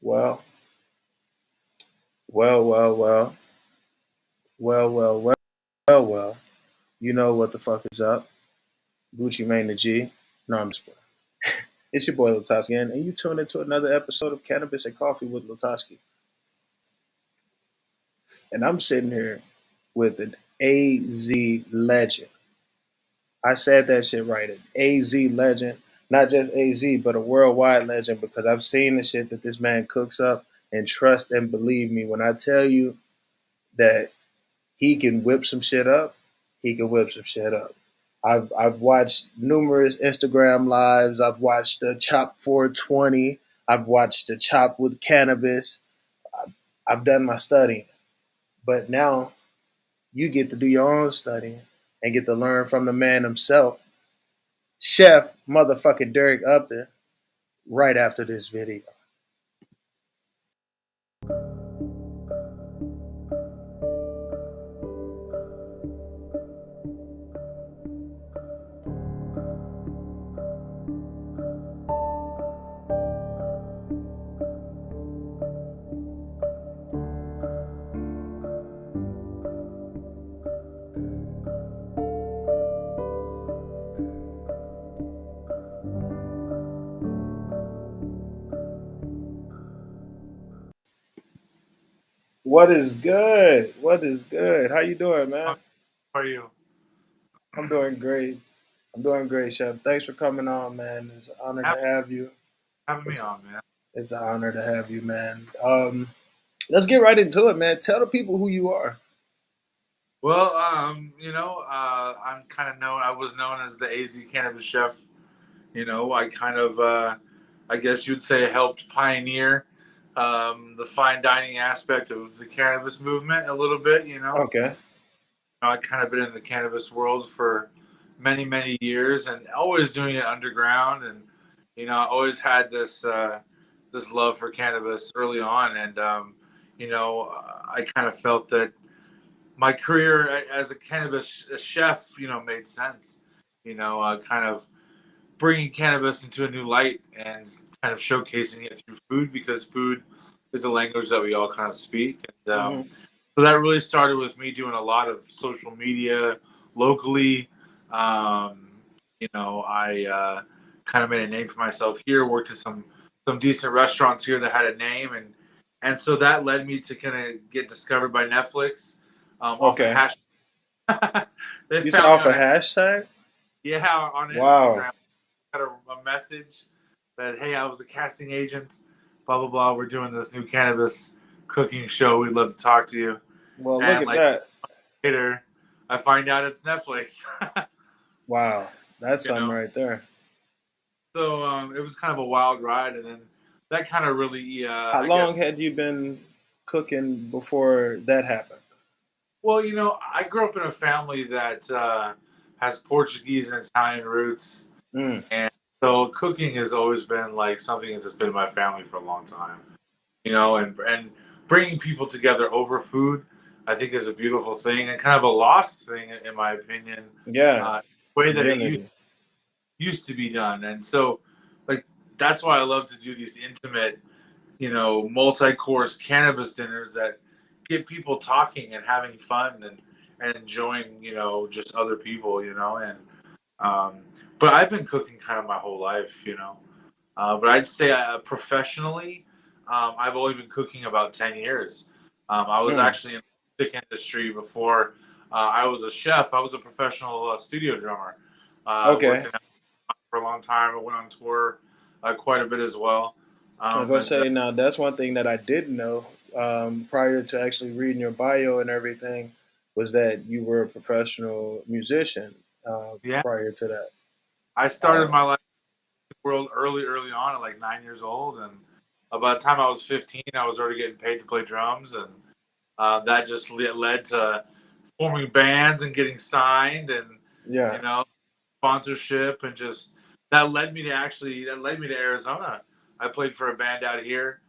Well, well, well, well, well, well, well, well. You know what the fuck is up? Gucci Mane the G. No, I'm just playing. It's your boy LaTosque again, and you tune into another episode of Cannabis and Coffee with LaTosque. And I'm sitting here with an AZ legend. I said that shit right. An AZ legend. Not just AZ, but a worldwide legend because I've seen the shit that this man cooks up, and trust and believe me when I tell you that he can whip some shit up. He can whip some shit up. I've watched numerous Instagram lives. I've watched the Chop 420. I've watched the Chop with Cannabis. I've done my studying, but now you get to do your own studying and get to learn from the man himself, Chef motherfucking Derek Upton. Right after this video. What is good? What is good? How you doing, How man? are you? I'm doing great. I'm doing great, Chef. Thanks for coming on, man. It's an honor to Have- have you. Having me It's on, man. it's an honor to have you, man. Let's get right into it, man. Tell the people who you are. Well, I'm kind of known. I was known as the AZ Cannabis Chef. I kind of, I guess you'd say, helped pioneer the fine dining aspect of the cannabis movement a little bit. Okay. I kind of been in the cannabis world for many, many years, and always doing it underground. And I always had this love for cannabis early on, and I kind of felt that my career as a cannabis chef, made sense. Kind of bringing cannabis into a new light and kind of showcasing it through food because food is a language that we all kind of speak. And Hmm. so that really started with me doing a lot of social media locally. Um, I kind of made a name for myself here. Worked at some decent restaurants here that had a name, and so that led me to kind of get discovered by Netflix off a Okay. hash. They You said found me off on a hashtag? on Wow. Instagram. Got a message that, hey, I was a casting agent. Blah blah blah. We're doing this new cannabis cooking show. We'd love to talk to you. Well, look And at like that. later, I find out it's Netflix. Wow. That's you something know, right there. so it was kind of a wild ride, and then that kind of really, How I long guess. had you been cooking before that happened? Well, I grew up in a family that has Portuguese and Italian roots, Mm. and so cooking has always been like something that's been in my family for a long time. And bringing people together over food, I think, is a beautiful thing and kind of a lost thing, in my opinion. Yeah. Uh, way that it used Community. used to be done, and so like that's why I love to do these intimate, multi-course cannabis dinners that get people talking and having fun and enjoying, just other people, and um, but I've been cooking kind of my whole life, but I'd say professionally, I've only been cooking about 10 years. I was Mm. actually in the music industry before I was a chef. I was a professional studio drummer. I worked Okay. in for a long time. I went on tour quite a bit as well. I was gonna And say now that's one thing that I didn't know prior to actually reading your bio and everything was that you were a professional musician yeah, prior to that. I started Uh, my life in the world early on at like 9 years old. And by the time I was 15, I was already getting paid to play drums. And that just led to forming bands and getting signed and, yeah. you know, sponsorship, and just that led me to Arizona. I played for a band out here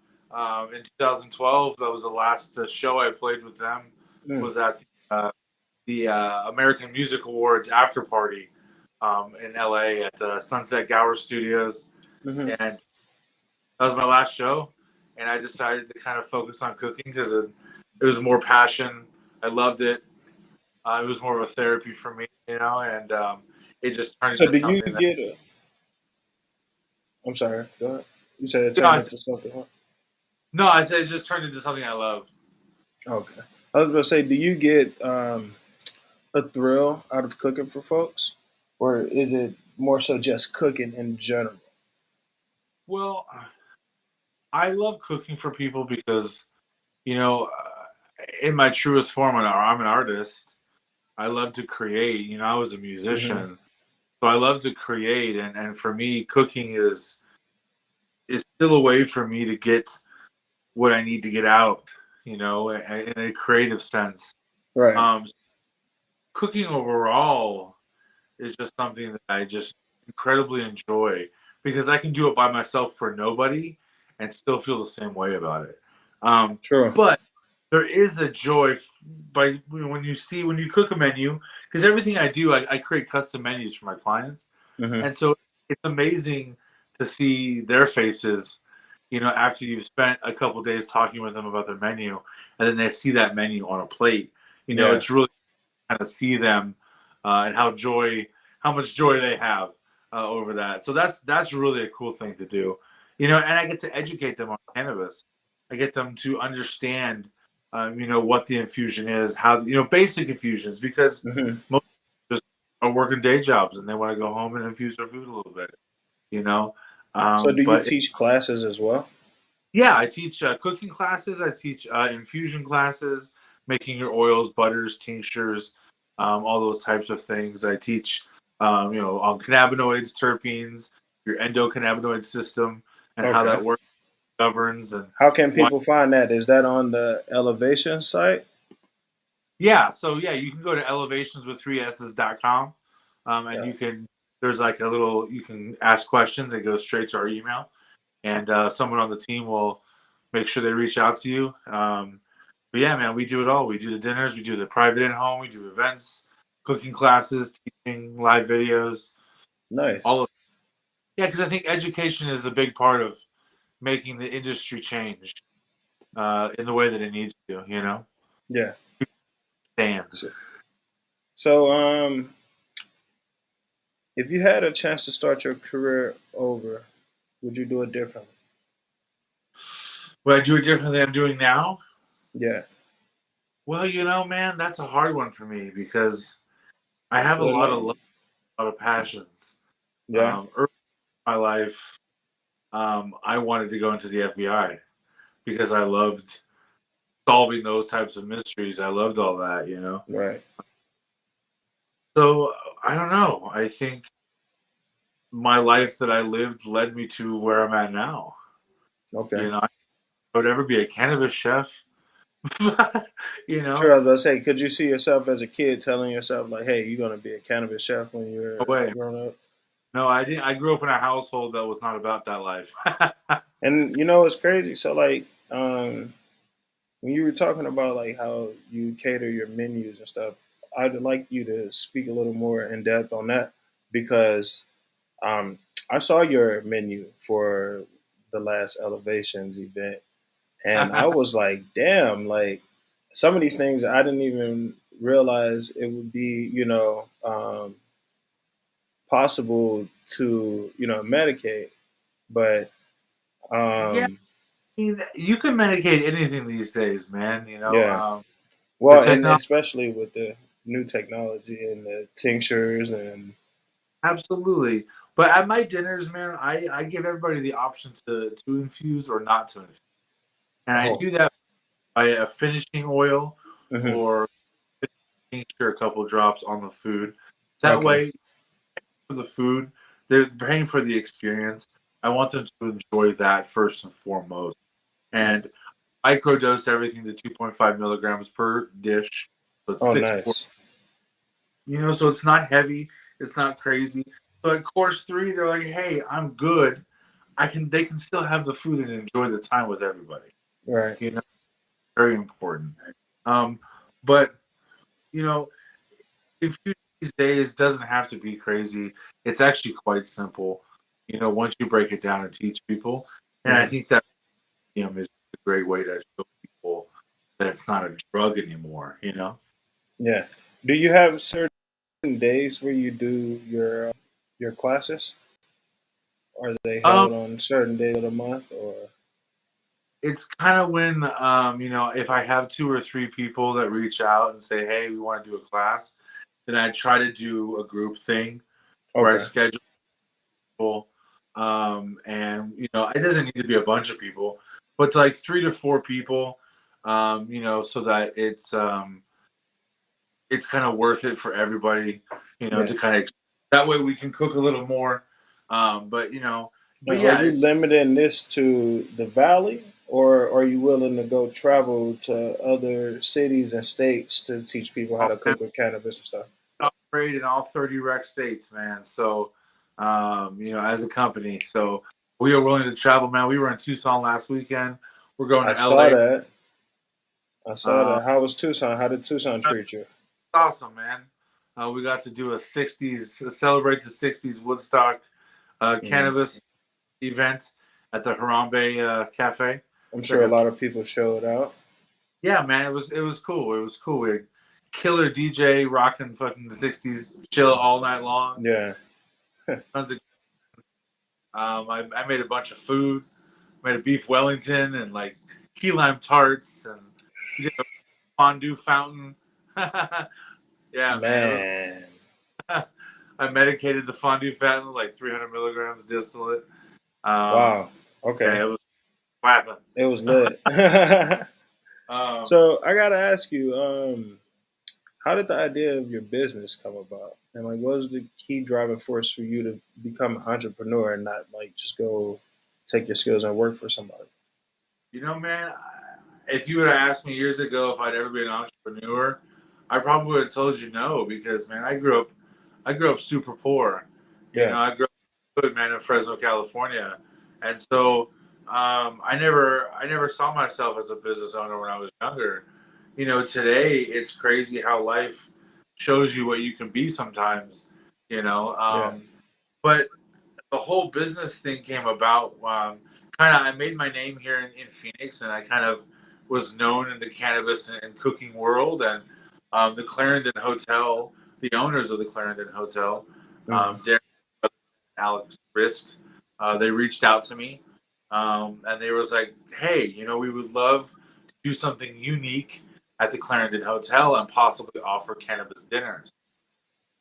in 2012. That was the last show I played with them. Mm. Was at the American Music Awards after party in LA at the Sunset Gower Studios, Hmm. and that was my last show. and I decided to kind of focus on cooking because it was more passion. I loved it. It was more of a therapy for me, and it just turned So into do you something that. get a? I'm sorry. Go ahead. You said it You know, turned into something. Huh? no, I said it just turned into something I love. Okay. I was gonna say, do you get a thrill out of cooking for folks, or is it more so just cooking in general? Well, I love cooking for people because you know, in my truest form, I'm an artist. I love to create. I was a Hmm. musician, so I love to create, and for me, cooking is still a way for me to get what I need to get out. In a creative sense. Right. Um, Cooking overall is just something that I just incredibly enjoy because I can do it by myself for nobody and still feel the same way about it. Um, True. but there is a joy by when you cook a menu, because everything I do, I create custom menus for my clients, Hmm. and so it's amazing to see their faces. After you've spent a couple days talking with them about their menu, and then they see that menu on a plate. Yeah. It's really kind of see them and how much joy they have over that. So that's really a cool thing to do, and I get to educate them on cannabis. I get them to understand, what the infusion is, how basic infusions, because Hmm. most just are working day jobs and they want to go home and infuse their food a little bit, you know. So do you But teach classes as well? yeah, I teach cooking classes. I teach infusion classes, making your oils, butters, tinctures, all those types of things. I teach, on cannabinoids, terpenes, your endocannabinoid system, and how Okay. that works, governs, and How can why. people find that? Is that on the Elevation site? Yeah, so yeah, you can go to elevationswith3s's.com, and Yeah. there's like you can ask questions. It goes straight to our email, and someone on the team will make sure they reach out to you. But yeah, man, we do it all. We do the dinners, we do the private in home, we do events, cooking classes, teaching, live videos, Nice. all of yeah. Because I think education is a big part of making the industry change in the way that it needs to. Yeah. Stand. So, so, if you had a chance to start your career over, would you do it differently? Would I do it differently than I'm doing now? Yeah. Well, man, that's a hard one for me because I have a Well, lot of no. love, a lot of passions. Yeah. Early in my life, I wanted to go into the FBI because I loved solving those types of mysteries. I loved all that. Right. So I don't know. I think my life that I lived led me to where I'm at now. Okay. I would ever be a cannabis chef. you Sure. know, I was gonna say, could you see yourself as a kid telling yourself like, "Hey, you're gonna be a cannabis chef when no you're way. growing up"? No, I didn't. I grew up in a household that was not about that life. And it's crazy. So like, when you were talking about like how you cater your menus and stuff, I'd like you to speak a little more in depth on that because um, I saw your menu for the last Elevations event, and I was like, damn, like some of these things I didn't even realize it would be, possible to, medicate. But Yeah, I mean, you can medicate anything these days, man. yeah, The well, and technology, especially with the new technology and the tinctures and absolutely. But at my dinners, man, I give everybody the option to infuse or not to infuse, and I oh, do that by a finishing oil hmm, or tincture, a couple drops on the food. That okay, way, for the food, they're paying for the experience. I want them to enjoy that first and foremost, and microdose everything to 2.5 milligrams per dish. So it's oh, six. nice, So it's not heavy, it's not crazy. So at course three, they're like, "Hey, I'm good. They can still have the food and enjoy the time with everybody." right, You know, very important. Um, but you know, if you these days doesn't have to be crazy. It's actually quite simple. Once you break it down and teach people, and I hmm, think that is a great way to show people that it's not a drug anymore. Yeah. Do you have certain days where you do your classes? Are they Um, held on certain days of the month or? it's kind of when if I have two or three people that reach out and say, "Hey, we want to do a class," then I try to do a group thing where I Okay. schedule people, and it doesn't need to be a bunch of people, but like 3 to 4 people, so that it's kind of worth it for everybody, Yeah. to kind of that way we can cook a little more, but And are yeah, you it's limiting this to the valley, or are you willing to go travel to other cities and states to teach people how to cook with cannabis and stuff? operate in all 30 rec states, man. So, as a company, so we are willing to travel, man. We were in Tucson last weekend. We're going I to saw LA. that. I saw Uh, that. How was Tucson? How did Tucson treat you? awesome, man. We got to do a celebrate the 60s Woodstock Mm. cannabis event at the Harambe Cafe. I'm It's sure like a a lot of people showed out. Yeah, man. It was cool. It was cool. We had killer DJ rocking fucking the 60s, chill all night long. Yeah, Tons of I made a bunch of food. Made a beef Wellington and like key lime tarts, and we did a fondue fountain. Yeah, man. man. I medicated the fondue fountain like 300 milligrams distillate. Wow. Yeah, Okay. it was slapping. It was lit. um, So I gotta ask you, how did the idea of your business come about? And like what was the key driving force for you to become an entrepreneur and not like just go take your skills and work for somebody? man, if you would have asked me years ago if I'd ever been an entrepreneur, I probably would have told you no because man, I grew up super poor. Yeah. I grew up hood, man, in Fresno, California, and so I never saw myself as a business owner when I was younger. Today it's crazy how life shows you what you can be sometimes. Yeah. But the whole business thing came about. Kind of, I made my name here in Phoenix, and I kind of was known in the cannabis and cooking world. And the Clarendon Hotel, the owners of the Clarendon Hotel, Mm. Derek Upton and Alex Risk, they reached out to me, and they was like, "Hey, we would love to do something unique at the Clarendon Hotel and possibly offer cannabis dinners."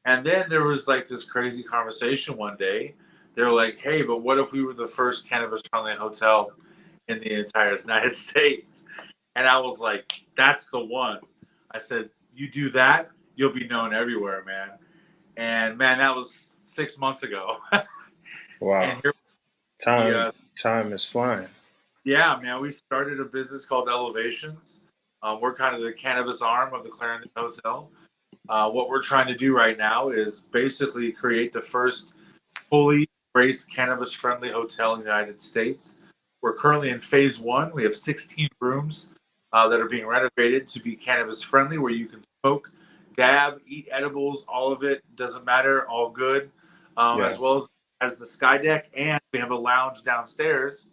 And then there was like this crazy conversation one day. They were like, "Hey, but what if we were the first cannabis-friendly hotel in the entire United States?" And I was like, "That's the one." I said, "You do that, you'll be known everywhere, man." And man, that was 6 months ago. Wow. And here we, Time is flying. yeah, man, we started a business called Elevations. We're kind of the cannabis arm of the Clarendon Hotel. What we're trying to do right now is basically create the first fully embraced cannabis friendly hotel in the United States. We're currently in phase one. We have 16 rooms that are being renovated to be cannabis friendly, where you can smoke, dab, eat edibles, all of it doesn't matter, all good, Yeah. as well as the sky deck, and we have a lounge downstairs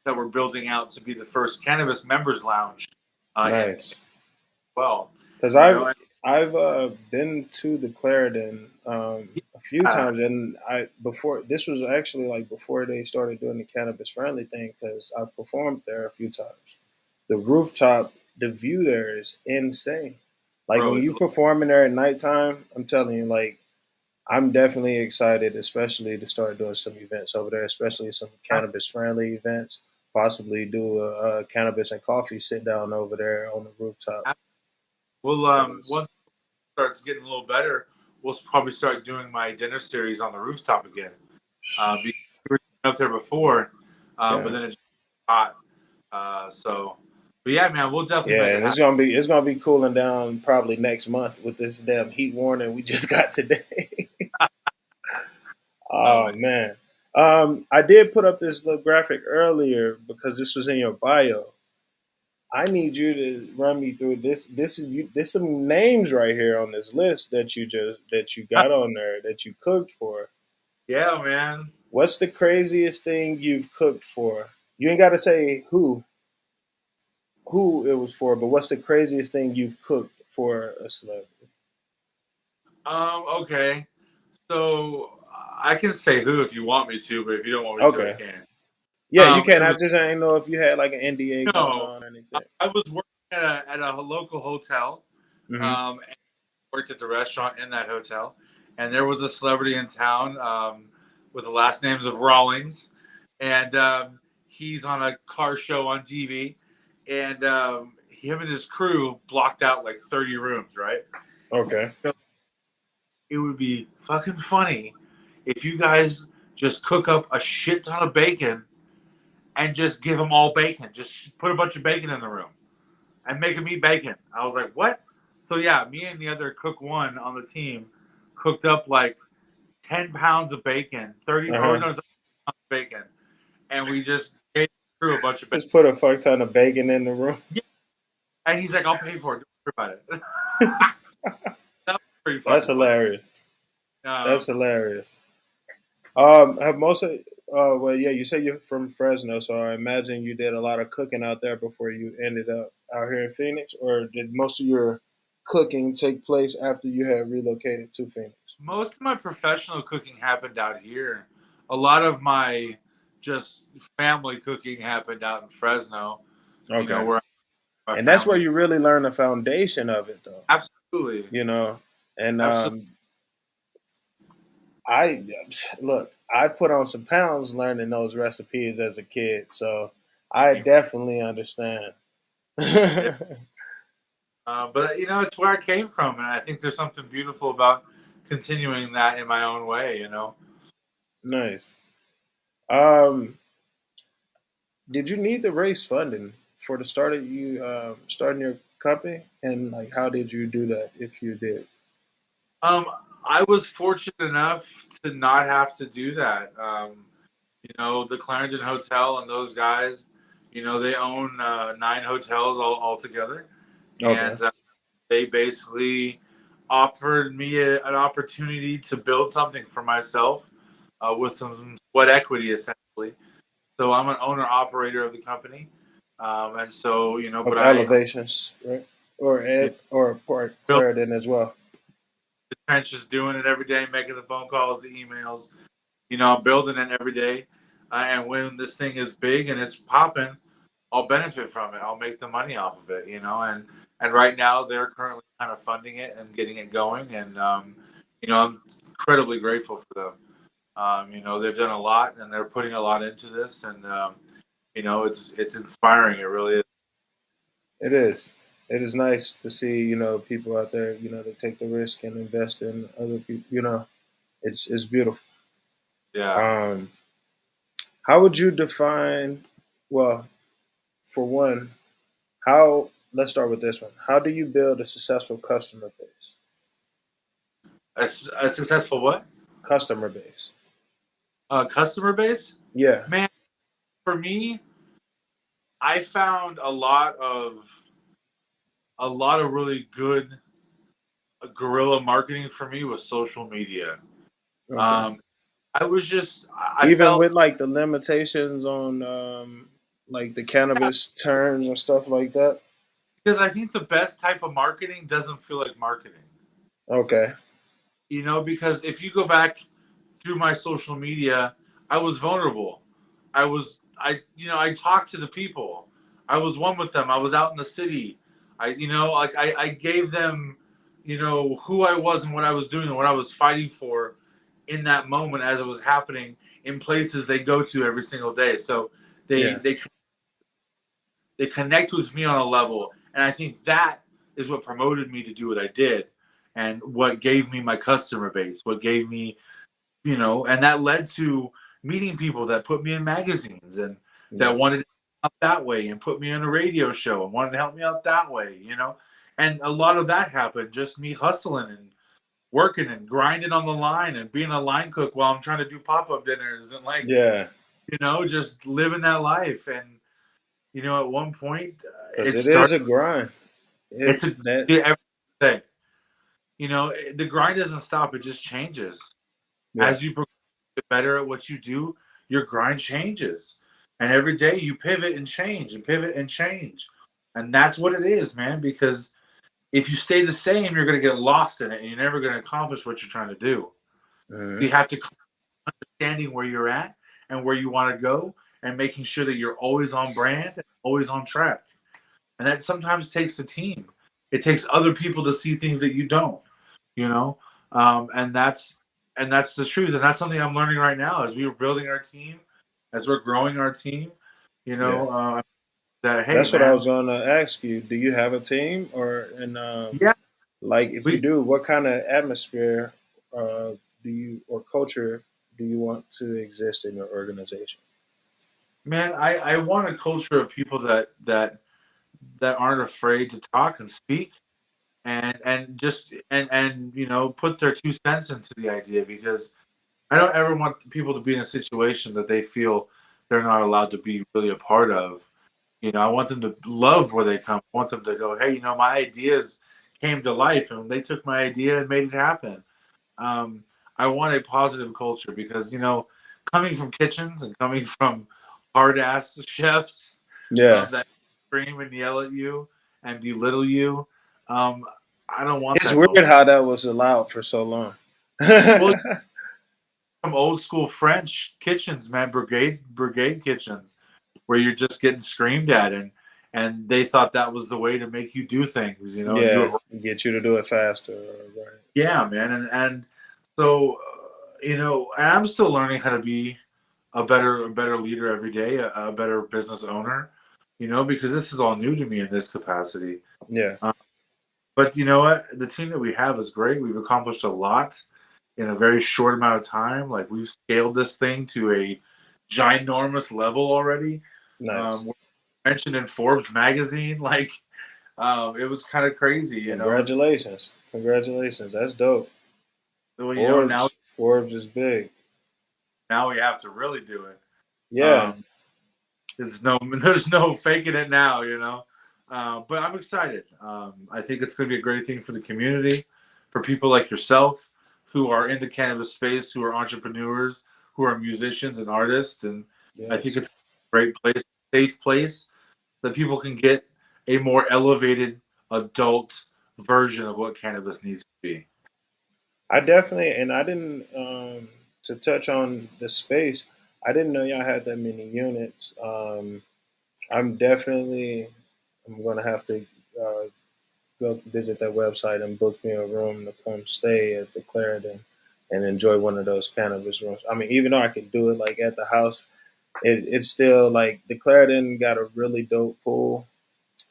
that we're building out to be the first cannabis members lounge in Nice. well. Because You I've know, and I've been to the Clarendon a few yeah, times, and I before this was actually like before they started doing the cannabis friendly thing. Because I performed there a few times. The rooftop, the view there is insane. Like bro, when it's you performing there at nighttime, I'm telling you, like I'm definitely excited, especially to start doing some events over there, especially some cannabis friendly events. Possibly do a cannabis and coffee sit down over there on the rooftop. well, 'Cause- once starts getting a little better, we'll probably start doing my dinner series on the rooftop again. Because we were up there before, but yeah. then it's hot. But yeah, man, we'll definitely make Yeah, it and happen. it's gonna be cooling down probably next month with this damn heat warning we just got today. Oh Oh man, man. I did put up this little graphic earlier because this was in your bio. I need you to run me through this. There's some names right here on this list that you got on there that you cooked for. yeah, man. What's the craziest thing you've cooked for? You ain't got to say who. who it was for, but what's the craziest thing you've cooked for a celebrity? Okay. So I can say who if you want me to, but if you don't want me to, I Okay. can't. Yeah, you can. It I was just didn't know if you had like an NDA going no. on or anything. I was working at a local hotel. Hmm. And worked at the restaurant in that hotel, and there was a celebrity in town with the last names of Rawlings, and he's on a car show on TV, and him and his crew blocked out like 30 rooms, right? Okay. So it would be fucking funny if you guys just cook up a shit ton of bacon and just give them all bacon. Just put a bunch of bacon in the room and make them eat bacon. I was like, what? So yeah, me and the other cook one on the team cooked up like 10 pounds of bacon, 30 Uh or huh. no, 30 pounds of bacon, and we just gave the crew a bunch of bacon. Just put a fuck ton of bacon in the room. Yeah. And he's like, I'll pay for it. Don't worry about it. That was pretty That's fucking funny. hilarious. Um, That's hilarious. Have most of well, yeah, you say you're from Fresno, so I imagine you did a lot of cooking out there before you ended up out here in Phoenix, or did most of your cooking take place after you had relocated to Phoenix? Most of my professional cooking happened out here. A lot of my just family cooking happened out in Fresno, Okay, where my and that's where family. you really learn the foundation of it, though. Absolutely. You know, and Absolutely. I look, I put on some pounds learning those recipes as a kid, so I definitely understand. But it's where I came from, and I think there's something beautiful about continuing that in my own way. Nice. Um, did you need to raise funding for the start of you starting your company, and like how did you do that if you did? Um, I was fortunate enough to not have to do that. The Clarendon Hotel and those guys, they own 9 hotels all together, Okay. and they basically offered me an opportunity to build something for myself with some sweat equity, essentially. So I'm an owner operator of the company, and so but Of I elevations, right? Or you know, Ed or Port built Clarendon as well. the trenches, doing it every day, making the phone calls, the emails. I'm building it every day, and when this thing is big and it's popping, I'll benefit from it. I'll make the money off of it, and right now they're currently kind of funding it and getting it going, and I'm incredibly grateful for them. They've done a lot and they're putting a lot into this, and it's inspiring. It really is. It is. It is nice to see people out there that take the risk and invest in other people. It's beautiful. Yeah. Um, how would you define? Well, for one, how? Let's start with this one. How do you build a successful customer base? A successful what? Customer base. Customer base. Yeah. Man, for me, I found a lot of really good guerrilla marketing for me with social media. Okay. Um, I Even felt with like the limitations on like the yeah, cannabis terms and stuff like that. because I think the best type of marketing doesn't feel like marketing. Okay. Because if you go back through my social media, I was vulnerable. I talked to the people. I was one with them. I was out in the city. I gave them, who I was and what I was doing and what I was fighting for in that moment as it was happening in places they go to every single day. So they Yeah. they they connect with me on a level, and I think that is what promoted me to do what I did, and what gave me my customer base, what gave me, and that led to meeting people that put me in magazines and Yeah. that wanted to help me out that way and put me on a radio show and wanted to help me out that way. And a lot of that happened just me hustling and working and grinding on the line and being a line cook while I'm trying to do pop-up dinners and like, Yeah. just living that life. And at one point, Because it it is started. a grind. It It's a that every day. The grind doesn't stop; it just changes yeah. as you get better at what you do. Your grind changes, and every day you pivot and change and pivot and change. And that's what it is, man, because if you stay the same, you're going to get lost in it and you're never going to accomplish what you're trying to do. Mm-hmm. You have to understanding where you're at and where you want to go and making sure that you're always on brand and always on track. And that sometimes takes a team. It takes other people to see things that you don't, you know? And that's the truth. And that's something I'm learning right now as we are building our team, as we're growing our team, Yeah. that, hey, That's what I man, was gonna ask you. Do you have a team, yeah, like if you we, do, what kind of atmosphere do you or culture do you want to exist in your organization? man, I want a culture of people that aren't afraid to talk and speak and just and put their 2 cents into the idea because I don't ever want people to be in a situation that they feel they're not allowed to be really a part of. I want them to love where they come. I want them to go, hey, my ideas came to life and they took my idea and made it happen. Um, I want a positive culture because, coming from kitchens and coming from hard ass chefs Yeah, that scream and yell at you and belittle you, um, I don't want it's that culture. weird how that was allowed for so long. Well, some old school French kitchens, man, brigade kitchens, where you're just getting screamed at, and they thought that was the way to make you do things, and do it Yeah, right. get you to do it faster. Right. Yeah, man, and so and I'm still learning how to be a better leader every day, a better business owner, because this is all new to me in this capacity. Yeah, But you know what? The team that we have is great. We've accomplished a lot in a very short amount of time. Like we've scaled this thing to a ginormous level already. nice. We're mentioned in Forbes magazine. Like it was kind of crazy, and so, Congratulations, congratulations. That's dope. well, now Forbes is big. now we have to really do it. Yeah, Um, there's no faking it now, But I'm excited. I think it's going to be a great thing for the community, for people like yourself who are in the cannabis space, who are entrepreneurs, who are musicians and artists, and I think yes. it's a great place, safe place that people can get a more elevated adult version of what cannabis needs to be. I definitely, and I didn't, to touch on the space, I didn't know y'all had that many units. I'm definitely, I'm going to have to uh, go visit that website and book me a room to come stay at the Clarendon and enjoy one of those cannabis rooms. I mean, even though I could do it like at the house, it's still like the Clarendon got a really dope pool,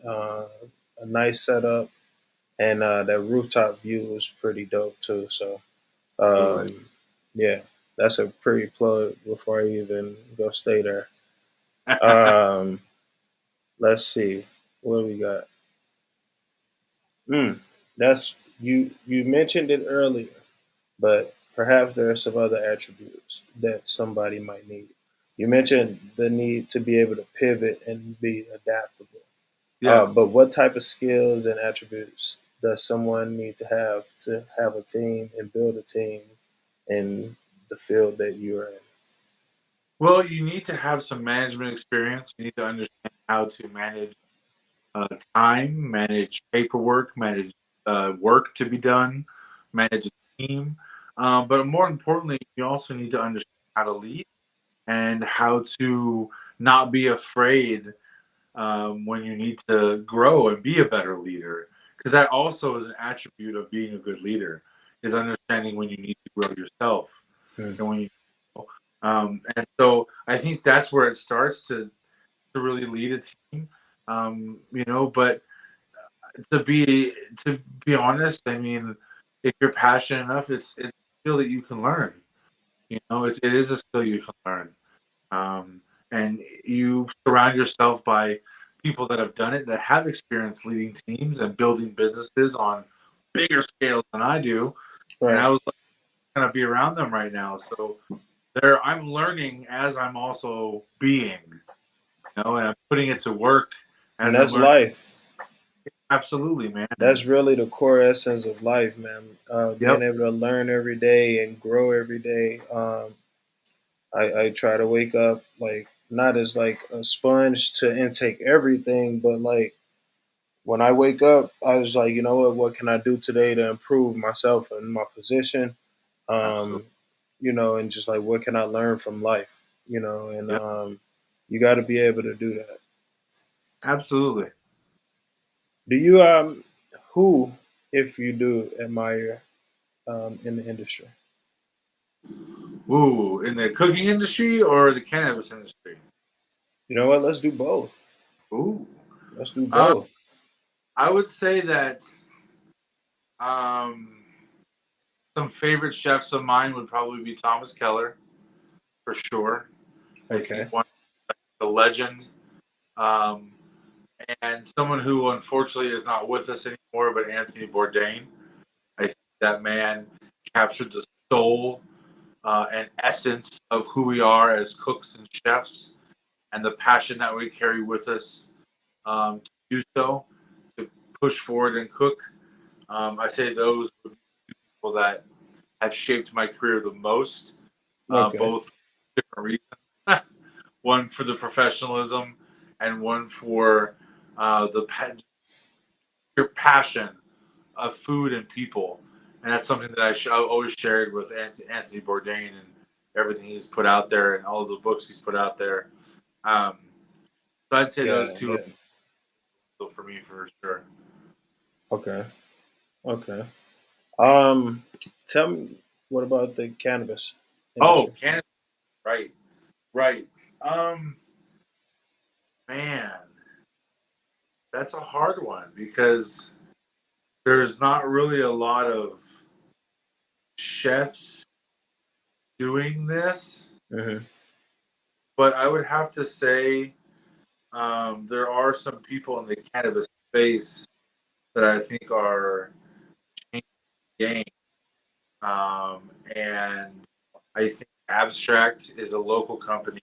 uh, a nice setup, and that rooftop view was pretty dope too. So Absolutely. yeah, that's a pretty plug before I even go stay there. Um, let's see what we got. Mm, that's you mentioned it earlier, but perhaps there are some other attributes that somebody might need. You mentioned the need to be able to pivot and be adaptable. Yeah. But what type of skills and attributes does someone need to have a team and build a team in the field that you're in? Well, you need to have some management experience. You need to understand how to manage time, manage paperwork, manage work to be done, manage a team. But more importantly, you also need to understand how to lead and how to not be afraid when you need to grow and be a better leader. Because that also is an attribute of being a good leader, is understanding when you need to grow yourself Hmm. and when you. And so I think that's where it starts to really lead a team. But to be to be honest, I mean, if you're passionate enough, it's a skill that you can learn. It is a skill you can learn, and you surround yourself by people that have done it, that have experience leading teams and building businesses on bigger scales than I do. And Right. I was going to be around them right now, so there I'm learning as I'm also being, and I'm putting it to work And as I'm that's learning. life. Absolutely, man. That's really the core essence of life, man. Being Yep. able to learn every day and grow every day. I try to wake up like not as like a sponge to intake everything, but like when I wake up, I was like, you know what can I do today to improve myself and my position? Absolutely. Um, and just like what can I learn from life? And Yeah. you got to be able to do that. Absolutely. Do you who, if you do, admire in the industry? Ooh, in the cooking industry or the cannabis industry? You know what? Let's do both. Ooh. Let's do Um, both. I would say that um, some favorite chefs of mine would probably be Thomas Keller, for sure. I think Okay. one a legend, um, and someone who unfortunately is not with us anymore, but Anthony Bourdain. I think that man captured the soul and essence of who we are as cooks and chefs, and the passion that we carry with us to do so, to push forward and cook. I say those would be people that have shaped my career the most, Okay. both for different reasons. One for the professionalism, and one for your passion of food and people. And that's something that I always shared with Anthony Bourdain and everything he's put out there and all of the books he's put out there. Um, so I'd say those Yeah. two Yeah. are for me for sure. Okay. Okay. Um, Tell me, what about the cannabis Oh, industry? Canada, right, right. Um, Man, that's a hard one because there's not really a lot of chefs doing this, Hmm. but I would have to say there are some people in the cannabis space that I think are changing the game. And I think Abstract is a local company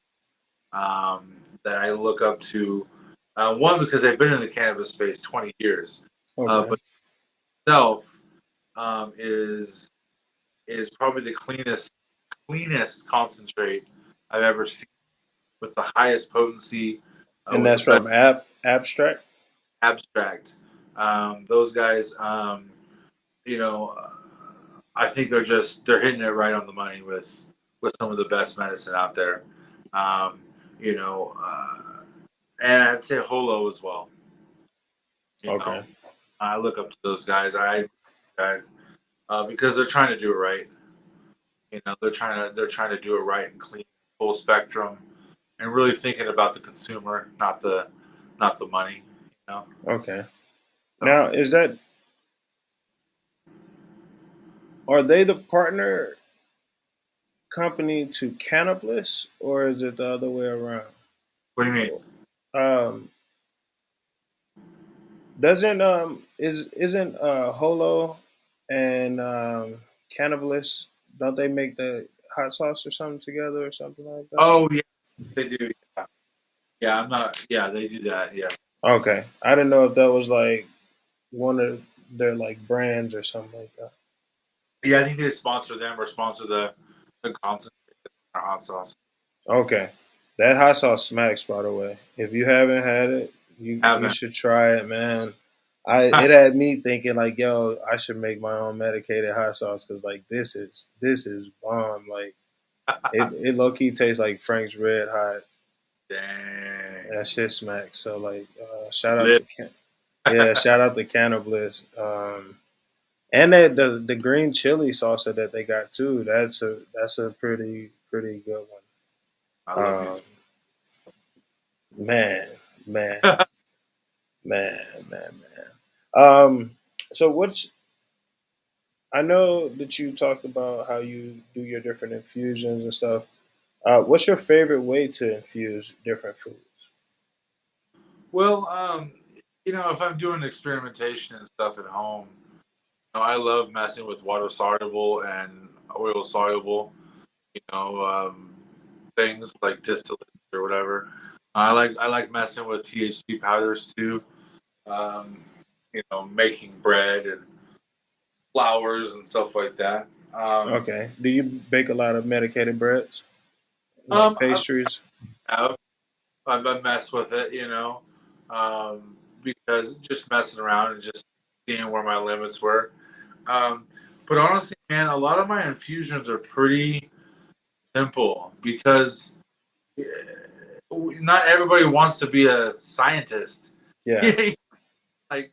that I look up to. One, because they've been in the cannabis space 20 years, Okay. but itself is probably the cleanest concentrate I've ever seen, with the highest potency, And with the that's best from Abstract. abstract. Those guys, you know, I think they're hitting it right on the money with some of the best medicine out there. Um, you know, and I'd say Holo as well. You Okay. know, I look up to those guys. Guys because they're trying to do it right. They're trying to do it right and clean, full spectrum, and really thinking about the consumer, not the money. You know, Okay. so Now, are they the partner company to Cannabis, or is it the other way around? what do you mean? Um, doesn't is isn't Holo and Cannabis, don't they make the hot sauce or something together or something like that? Oh yeah, they do. Yeah, yeah. I'm not. Yeah, they do that. Yeah, Okay, I didn't know if that was like one of their like brands or something like that. yeah. I think they sponsor them or sponsor the concentrate or hot sauce. Okay, that hot sauce smacks. By the way, if you haven't had it, you Haven't. should try it, man. It had me thinking like, yo, I should make my own medicated hot sauce because like this is bomb. Like it low key tastes like Frank's Red Hot. Dang. That shit smacks. So like, shout out Lit. to yeah, shout out to Cannabis. And that the green chili salsa that they got too. That's a pretty good I one. love me some. Man, man, man, man. Um, so what's I know that you talked about how you do your different infusions and stuff. What's your favorite way to infuse different foods? Well, if I'm doing experimentation and stuff at home, I love messing with water soluble and oil soluble. You know, things like distillates or whatever. I like messing with THC powders too. Um, making bread and flours and stuff like that. Okay. Do you bake a lot of medicated breads, like I pastries? have I've messed with it, because because just messing around and just seeing where my limits were. But honestly, man, a lot of my infusions are pretty simple because not everybody wants to be a scientist. Yeah. Like,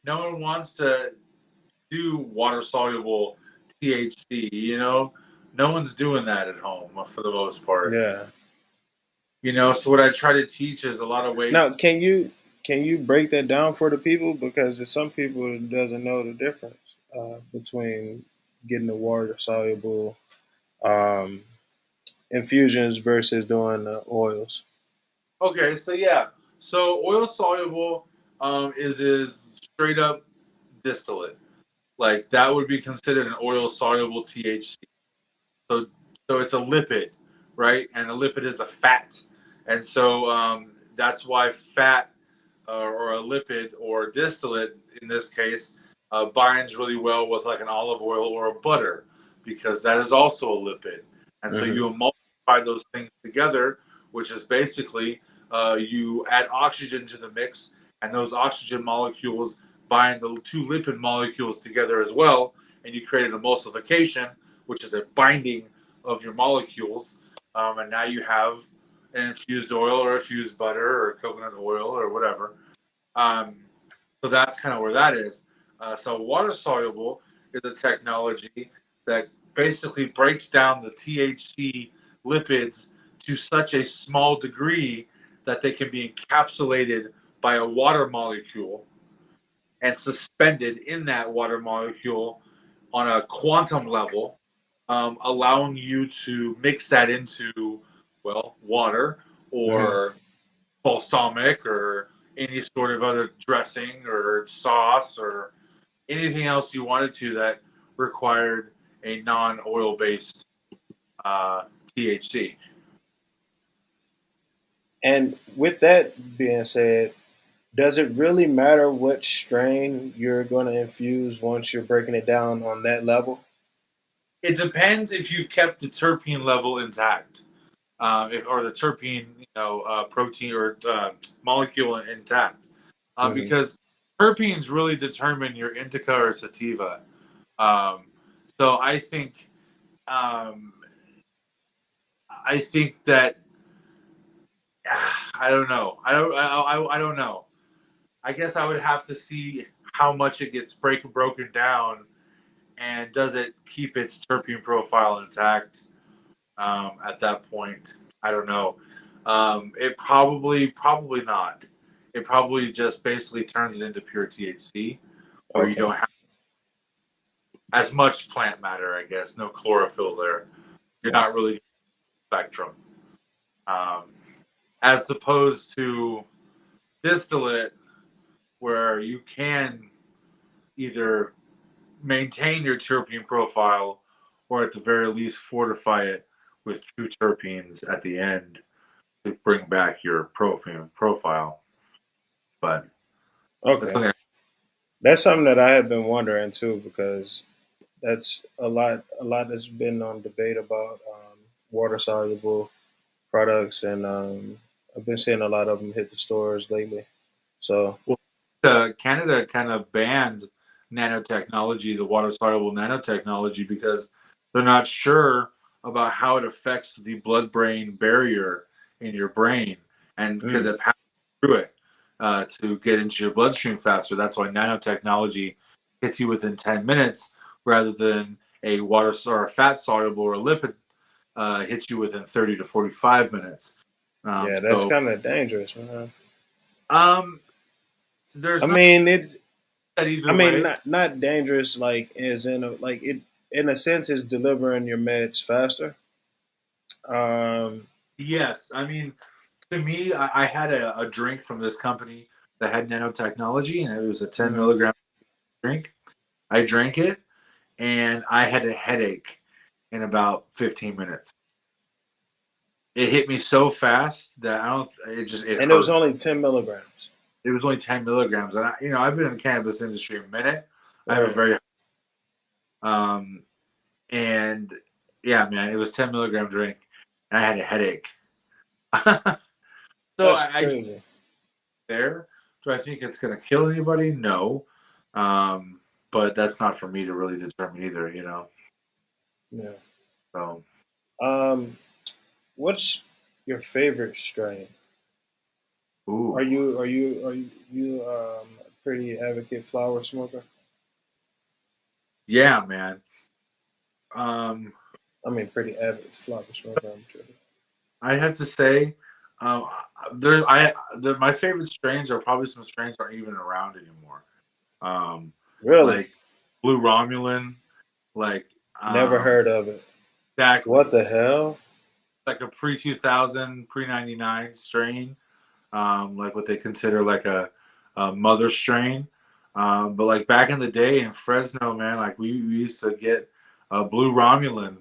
no one wants to do water soluble THC. No one's doing that at home for the most part. Yeah. So what I try to teach is a lot of ways. Now, can you break that down for the people, because there's some people that doesn't know the difference between getting the water soluble um, infusions versus doing the oils. Okay, so yeah, so oil soluble is straight up distillate. Like that would be considered an oil soluble THC. So so it's a lipid, right? And a lipid is a fat, and so that's why fat or a lipid or distillate in this case binds really well with like an olive oil or a butter, because that is also a lipid. And so Hmm. you emulsify those things together, which is basically you add oxygen to the mix, and those oxygen molecules bind the two lipid molecules together as well, and you create an emulsification, which is a binding of your molecules. And now you have an infused oil or infused butter or coconut oil or whatever. Um, so that's kind of where that is. So water soluble is a technology that basically breaks down the THC lipids to such a small degree that they can be encapsulated by a water molecule and suspended in that water molecule on a quantum level, allowing you to mix that into, well, water Hmm. or balsamic or any sort of other dressing or sauce or anything else you wanted to that required a non-oil based uh, THC. And with that being said, does it really matter what strain you're going to infuse once you're breaking it down on that level? It depends if you've kept the terpene level intact, or the terpene, protein or molecule intact, Hmm. because terpenes really determine your indica or sativa. Um, so um, I think that I don't know. I don't know. I guess I would have to see how much it gets broken down, and does it keep its terpene profile intact at that point. I don't know. It probably not. It probably just basically turns it into pure THC, where you Okay. don't have as much plant matter. I guess no chlorophyll there. You're Yeah. not really spectrum, um, as opposed to distillate, where you can either maintain your terpene profile or at the very least fortify it with true terpenes at the end to bring back your profile. But that's Okay. something. That's something that I have been wondering too, because that's a lot. A lot that's been on debate about water soluble products, and I've been seeing a lot of them hit the stores lately. So, Well, Canada kind of banned nanotechnology, the water soluble nanotechnology, because they're not sure about how it affects the blood brain barrier in your brain, and because mm, it passes through it to get into your bloodstream faster. That's why nanotechnology hits you within 10 minutes rather than a water or a fat soluble or a lipid hits you within 30 to 45 minutes. yeah, that's So kind of dangerous, man. um, I there's not mean, it's. that I either mean, way. not dangerous, like as in like it. In a sense, is delivering your meds faster. Um, Yes, I mean, to me, I had a drink from this company that had nanotechnology, and it was a 10 mhm. milligram drink. I drank it, and I had a headache in about 15 minutes. It hit me so fast that I don't. It And it was hurt. only 10 milligrams. It was only 10 milligrams, and I've been in the cannabis industry a minute. I have a Right. very um, and yeah, man, it was 10 milligram drink, and I had a headache. So That's I crazy. there. Do I think it's going to kill anybody? No. But that's not for me to really determine either, you know? Yeah. So, What's your favorite strain? Are ooh. you a pretty advocate flower smoker? Yeah, man. Um, I mean, pretty avid flower smoker. I'm sure. I have to say, um, my favorite strains are probably some strains that aren't even around anymore. Um, Really, like Blue Romulan, like never um, heard of it. What exactly the hell? like a pre 2000, pre 99 strain, like what they consider like a mother strain. But like back in the day in Fresno, man, like we used to get a Blue Romulan,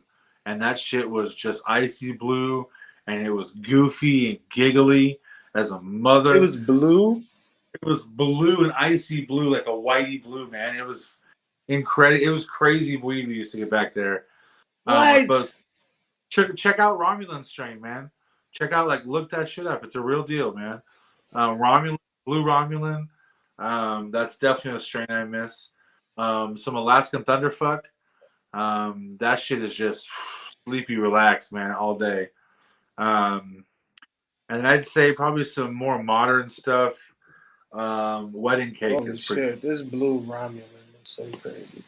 and that shit was just icy blue, and it was goofy and giggly as a It mother. was blue. It was blue and icy blue, like a whitey blue, man. It was incredible. It was crazy weed we used to get back there. But What? check out Romulan strain, man. Check out look that shit up. It's a real deal, man. Romulan, Blue Romulan. That's definitely a strain I miss. Some Alaskan Thunderfuck. That shit is just sleepy, relaxed, man, all day. Um, and I'd say probably some more modern stuff. Wedding Cake Holy is pretty. shit! This blue Romulan is so crazy.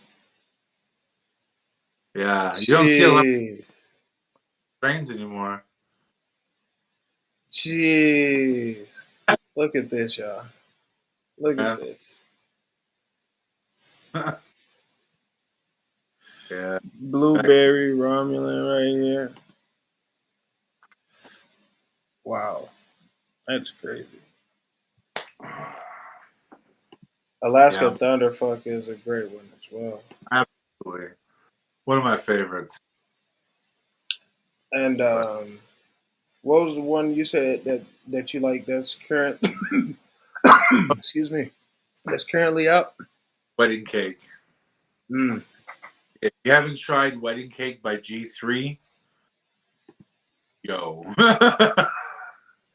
Yeah, you don't see a lot of Jeez, strains anymore. jeez. Look at this, y'all. Look at Man. this. Yeah. Blueberry Romulan right here. Wow, that's crazy. Alaska Yeah, Thunderfuck is a great one as well. absolutely. One of my favorites. And But what was the one you said that you like that's current? Excuse me. That's currently out. Wedding Cake. Mm. If you haven't tried Wedding Cake by G3, yo.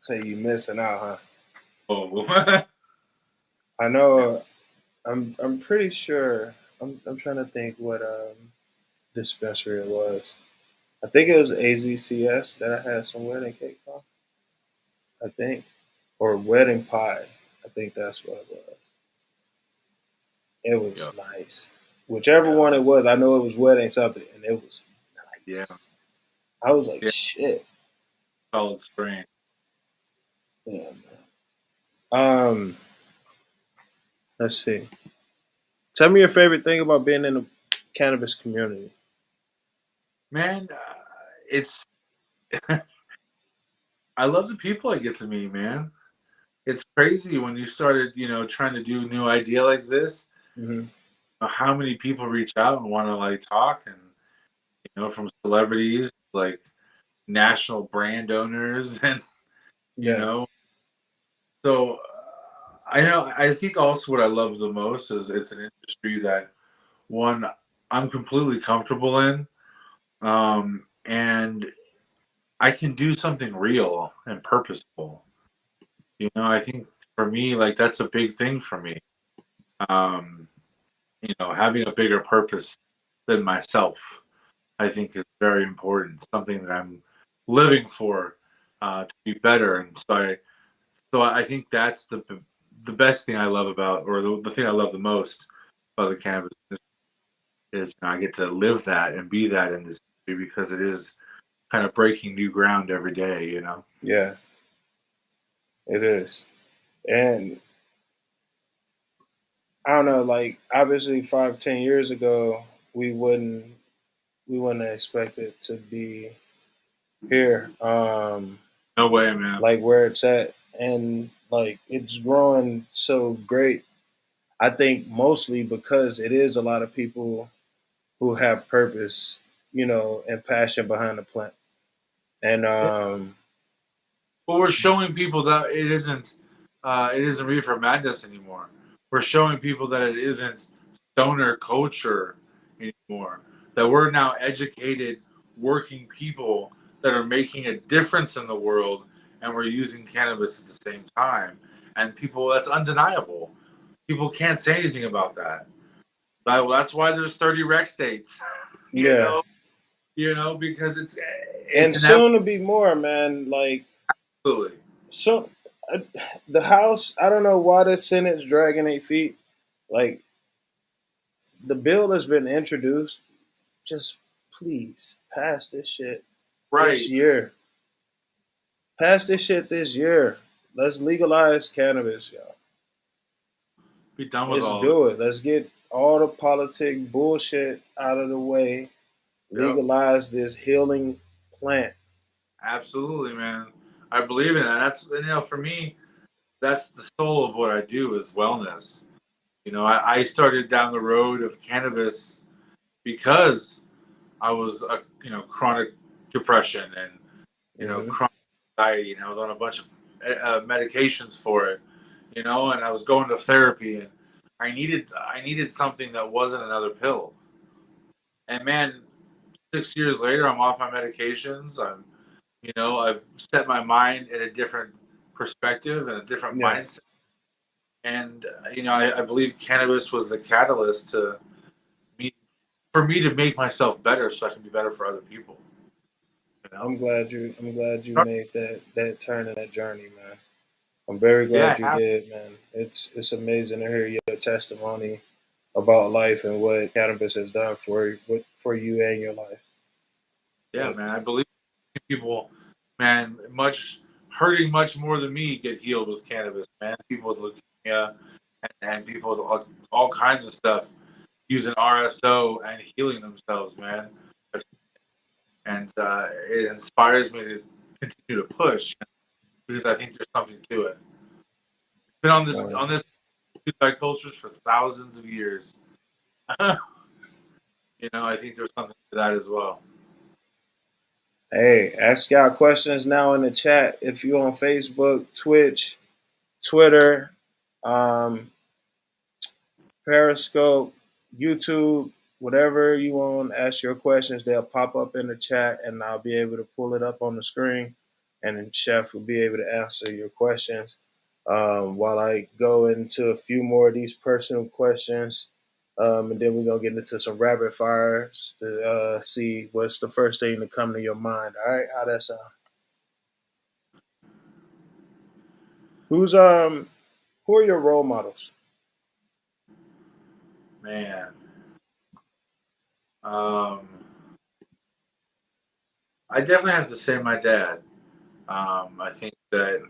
Say you missing out, huh? Oh. I know. I'm pretty sure. I'm trying to think what dispensary it was. I think it was AZCS that I had some wedding cake from. I think, or wedding pie. I think that's what it was. It was Yo, nice. Whichever yeah, one it was, I know it was wedding something, and it was yeah, nice. I was like, yeah. shit. Solid strain. Yeah, man. Let's see. Tell me your favorite thing about being in the cannabis community. Man, it's I love the people I get to meet, man. It's crazy when you started, trying to do a new idea like this, Hmm. how many people reach out and want to talk and from celebrities like national brand owners and you Yeah, know so I think also what I love the most is it's an industry that one I'm completely comfortable in, and I can do something real and purposeful. I think for me, that's a big thing for me. um Having a bigger purpose than myself, I think, is very important. Something that I'm living for, to be better. And so I think that's the best thing I love about, or the thing I love the most about the cannabis industry is I get to live that and be that in this industry because it is kind of breaking new ground every day. yeah, it is. And I don't know, like obviously 5, 10 years ago, we wouldn't we wouldn't expect it to be here, No way, man. like where it's at, and like it's growing so great. I think mostly because it is a lot of people who have purpose, and passion behind the plant, and But we're showing people that it isn't reefer madness anymore. We're showing people that it isn't stoner culture anymore. That we're now educated, working people that are making a difference in the world, and we're using cannabis at the same time. and people, that's undeniable. People can't say anything about that. That's why there's 30 rec states. you Yeah. know, because And it's soon to be more, man. Like, absolutely so uh, the House, I don't know why the Senate's dragging 8 feet. Like, the bill has been introduced. Just please pass this shit this right. year. Pass this shit this year. Let's legalize cannabis, y'all. Be done with Let's all of it. do it. Let's get all the politic bullshit out of the way. Yep. Legalize this healing plant. Absolutely, man. I believe in that. That's, for me, that's the soul of what I do is wellness. I started down the road of cannabis because I was a chronic depression and Mm-hmm. chronic anxiety, and I was on a bunch of medications for it, and I was going to therapy, and I needed something that wasn't another pill. And man, 6 years later, I'm off my medications. I've set my mind in a different perspective and a different Yeah, mindset. And I believe cannabis was the catalyst me, for me to make myself better, so I can be better for other people. You know? I'm glad you made that turn in that journey, man. I'm very Yeah, glad you did, man. It's amazing to hear your testimony about life and what cannabis has done for you and your life. yeah, Like, man. I believe people, man, much hurting much more than me get healed with cannabis, man. People with leukemia and people with all kinds of stuff using RSO and healing themselves, man. And it inspires me to continue to push because I think there's something to it. Been on this uh, on this cultures for thousands of years. I think there's something to that as well. hey, ask y'all questions now in the chat. If you're on Facebook, Twitch, Twitter, um, Periscope, YouTube, whatever you want, ask your questions. They'll pop up in the chat, and I'll be able to pull it up on the screen, and then Chef will be able to answer your questions. While I go into a few more of these personal questions, and then we're gonna get into some rapid fires to see what's the first thing to come to your mind. All right, how that sound? Who's who are your role models? Man, um, I definitely have to say my dad. I think that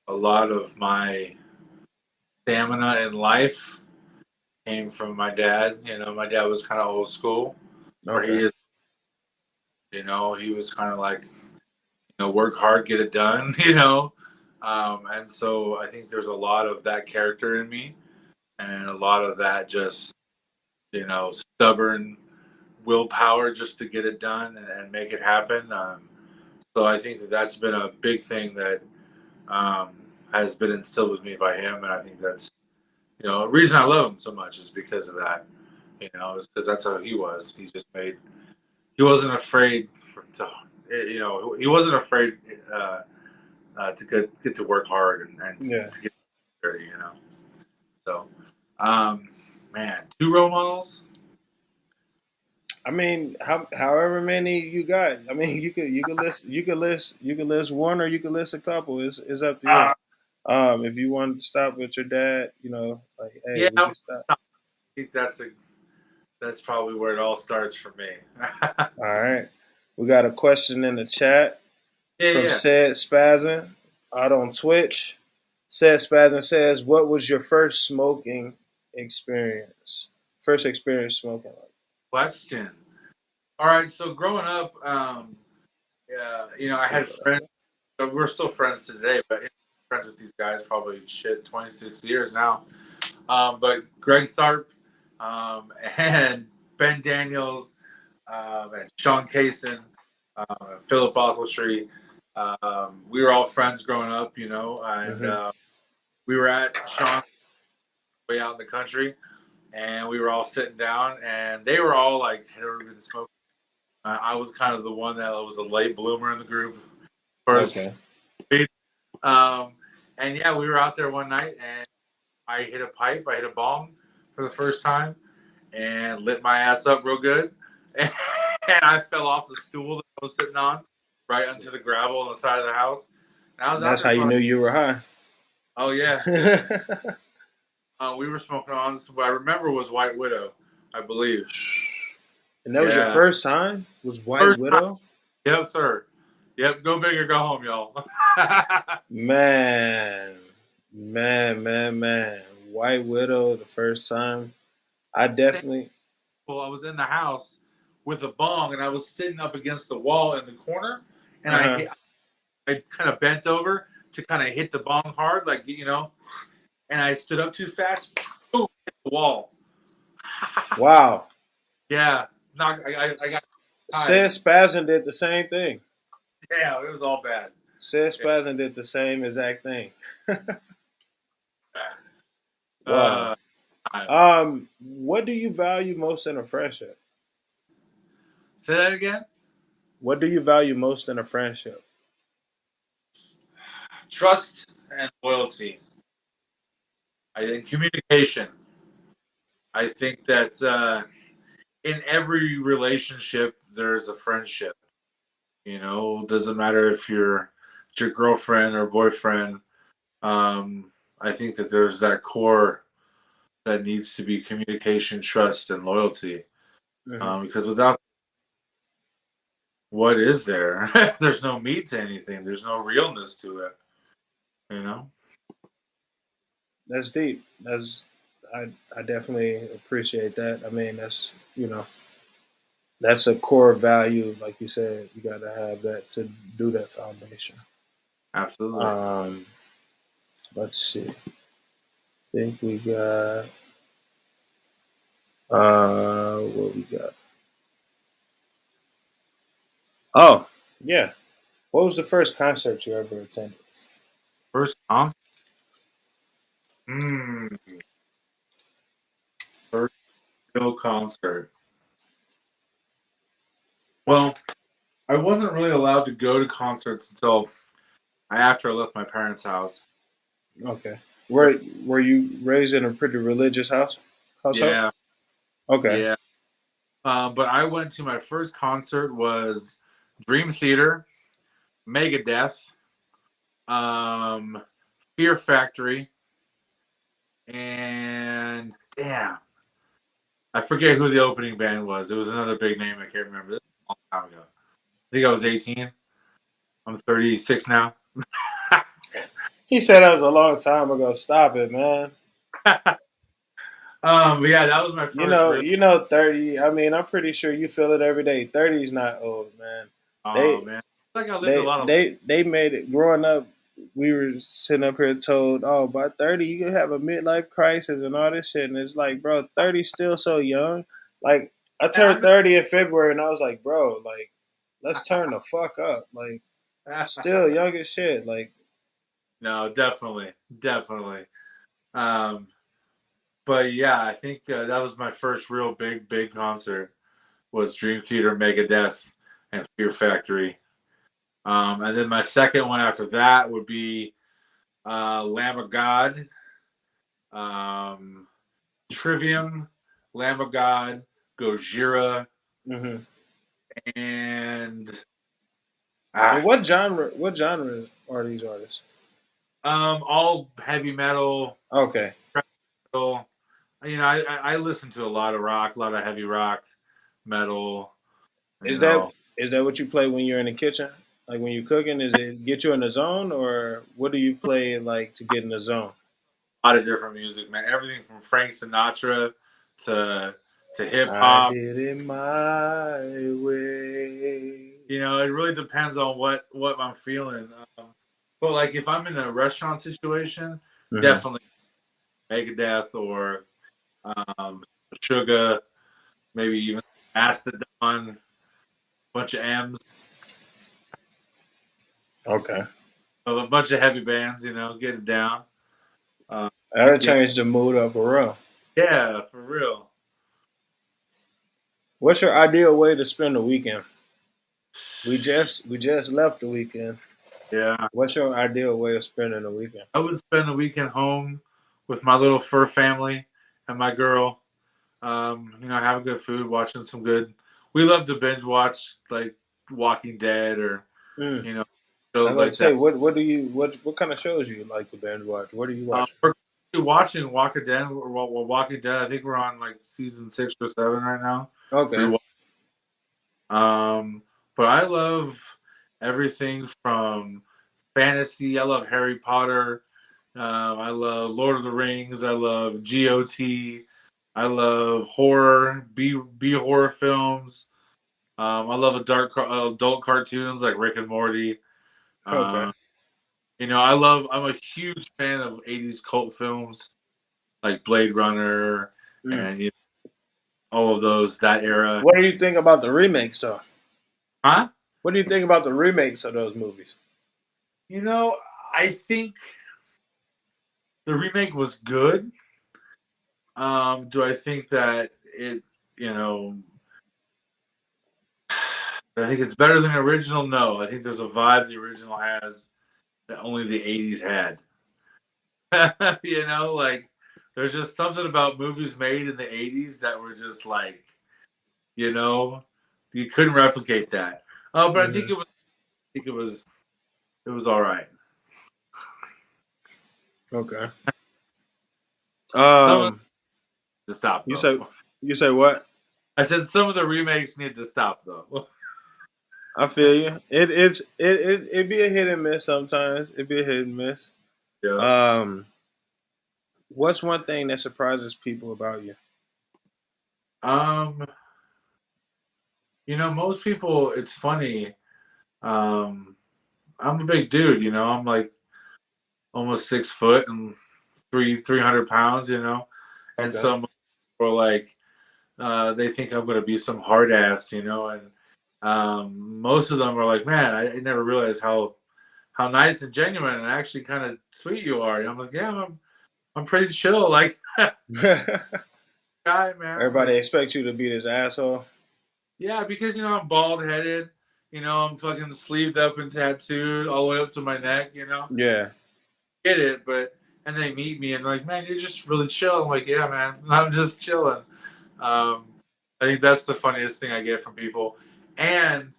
a lot of my stamina in life came from my dad. My dad was kind of old school, where he Okay, is. He was kind of like, work hard, get it done. And so I think there's a lot of that character in me, and a lot of that just stubborn willpower just to get it done and make it happen. So I think that that's been a big thing that um, has been instilled with me by him, and I think that's the reason I love him so much is because of that. Is because that's how he was. He wasn't afraid he wasn't afraid to get to work hard and yeah. to get dirty. So, um, man, two role models. I mean, however many you got. I mean, you could list one or you could list a couple. It's up to you. Uh, If you want to stop with your dad, like, hey, yeah, we can stop. I think that's probably where it all starts for me. All right. We got a question in the chat Yeah, from yeah. Said Spazin out on Twitch. Said Spazin says, "What was your first smoking experience? First experience smoking?" Question. All right, so growing up, yeah, Let's I pull had it friends. up. We're still friends today, but friends with these guys probably 26 years now. But Greg Tharp, and Ben Daniels, and Sean Kaysen, Philip Othletree. We were all friends growing up, and Mm-hmm. we were at Sean's way out in the country, and we were all sitting down, and they were all like had already been smoking. I was kind of the one that was a late bloomer in the group, first Okay. weed. Um, And yeah, we were out there one night, and I hit a pipe. I hit a bong for the first time, and lit my ass up real good. And I fell off the stool that I was sitting on, right onto the gravel on the side of the house. And I was out That's there how you for knew you were high. oh yeah, we were smoking on. What I remember was White Widow, I believe. And that was your Yeah, first time? Was White first time. Widow? Yep, sir. Yep, go big or go home, y'all. Man. Man. White Widow the first time. I definitely Well, I was in the house with a bong, and I was sitting up against the wall in the corner, and uh-huh. I kind of bent over to kind of hit the bong hard, like and I stood up too fast, boom, hit the wall. Wow. Yeah, I got tied. Said Spazin did the same thing. Damn, it was all bad. Said Yeah. Spazin did the same exact thing. Wow. Uh, What do you value most in a friendship? Say that again. What do you value most in a friendship? Trust and loyalty. I think communication. I think that in every relationship there's a friendship. Doesn't matter if you're it's your girlfriend or boyfriend. I think that there's that core that needs to be communication, trust, and loyalty. Mm-hmm. Because without, what is there? There's no meat to anything. There's no realness to it. You know. That's deep. I definitely appreciate that. I mean, that's a core value, like you said. You got to have that to do that foundation. Absolutely. Um, let's see. I think we got what we got. Oh, yeah. What was the first concert you ever attended? First concert. Hmm. First real concert. Well, I wasn't really allowed to go to concerts until after I left my parents' house. Okay. Were you raised in a pretty religious household? Yeah, Okay. yeah. But I went to my first concert was Dream Theater, Megadeth, um, Fear Factory, and damn, I forget who the opening band was. It was another big name. I can't remember. This was a long time ago. I think I was 18. I'm 36 now. He said that was a long time ago. Stop it, man. But yeah, that was my first real. 30. I mean, I'm pretty sure you feel it every day. 30 is not old, man. Oh They man, I feel like I lived a they lot of. they they made it growing up. We were sitting up here told, oh, by 30 you could have a midlife crisis and all this shit, and it's like, bro, 30's still so young. Like I turned I 30 in February, and I was like, bro, like let's turn the fuck up. Like know. still young as shit. Like No, definitely, definitely. Um, but yeah, I think that was my first real big concert was Dream Theater, Megadeth, and Fear Factory. And then my second one after that would be Lamb of God, um, Trivium, Lamb of God, Gojira, mhm. and And ah, what genre are these artists? all heavy metal. Okay. Metal. I listen to a lot of rock, a lot of heavy rock, metal. You Is that know, is that what you play when you're in the kitchen? Like when you're cooking, is it get you in the zone, or what do you play like to get in the zone? a lot of different music, man. Everything from Frank Sinatra to hip I hop. did it my way. It really depends on what I'm feeling. But like if I'm in a restaurant situation, Hmm. definitely Megadeth or Sugar, maybe even Mastodon, bunch of M's, Okay, a bunch of heavy bands. Get it down. Uh, that'll yeah, change the mood up for real. yeah, for real. What's your ideal way to spend the weekend? We just left the weekend. Yeah. What's your ideal way of spending a weekend? I would spend the weekend home with my little fur family and my girl. Having good food, watching some good. We love to binge watch like Walking Dead or Mm. you know I was shows about to like say, that. what kind of shows you like to binge watch? What are you watching? We're watching Walking Dead. We're Walking Dead. I think we're on like season 6 or 7 right now. Okay. We but I love everything from fantasy. I love Harry Potter. I love Lord of the Rings. I love GOT. I love horror, B horror films. I love adult cartoons like Rick and Morty. Okay. Uh, I'm a huge fan of 80s cult films like Blade Runner Mm. and all of those, that era. What do you think about the remakes, though? Huh? What do you think about the remakes of those movies? You know, I think the remake was good. Do I think that you know, I think it's better than the original? No. I think there's a vibe the original has that only the 80s had. Like there's just something about movies made in the 80s that were just like, you know, you couldn't replicate that. But I think Hmm. it was all right. Okay. Some of Um, to stop you though. say you say what? I said some of the remakes need to stop though. I feel you. It be a hit and miss sometimes. It be a hit and miss. Yeah. Um, what's one thing that surprises people about you? Um, most people, it's funny. Um, I'm a big dude, I'm like almost 6 foot and 300 pounds, and Okay. some are like, they think I'm going to be some hard ass, and most of them are like, man, I never realized how nice and genuine and actually kind of sweet you are. And I'm like, yeah, I'm pretty chill, like guy, man. Everybody Like, expects you to be this asshole. yeah, because I'm bald headed, I'm fucking sleeved up and tattooed all the way up to my neck, Yeah, get it, but and they meet me and they're like, man, you're just really chill. I'm like, yeah, man, I'm just chilling. Um, I think that's the funniest thing I get from people, and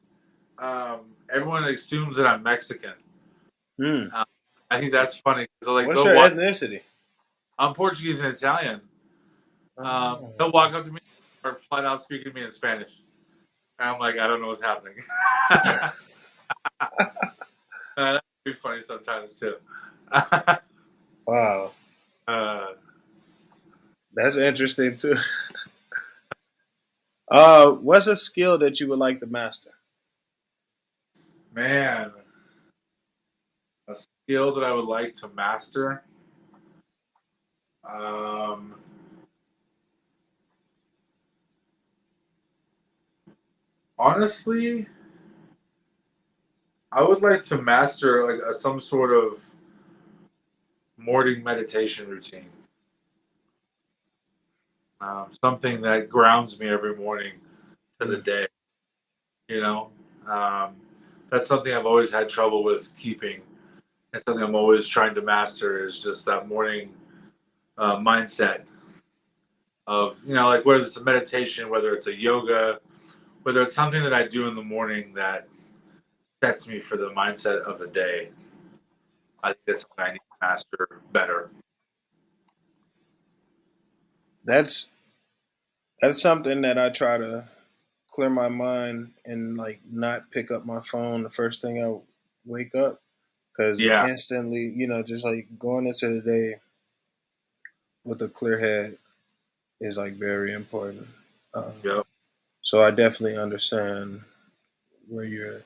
everyone assumes that I'm Mexican. Hmm. Um, I think that's funny because like What's they'll your walk. ethnicity? I'm Portuguese and Italian. They'll Oh. walk up to me or flat out speaking to me in Spanish, and I'm like, I don't know what's happening. That's pretty funny sometimes too. Wow, uh, that's interesting too. What's a skill that you would like to master? man, a skill that I would like to master. Um, Honestly, I would like to master like some sort of morning meditation routine. Something that grounds me every morning to the Hmm. day. You know, um, that's something I've always had trouble with keeping, and something I'm always trying to master is just that morning mindset of like whether it's a meditation, whether it's a yoga, whether it's something that I do in the morning that sets me for the mindset of the day. I think that's something I need to master better. That's that's something that I try to clear my mind and like not pick up my phone the first thing I wake up because Yeah. instantly, just like going into the day with a clear head is like very important. Um, Yep. so I definitely understand where you're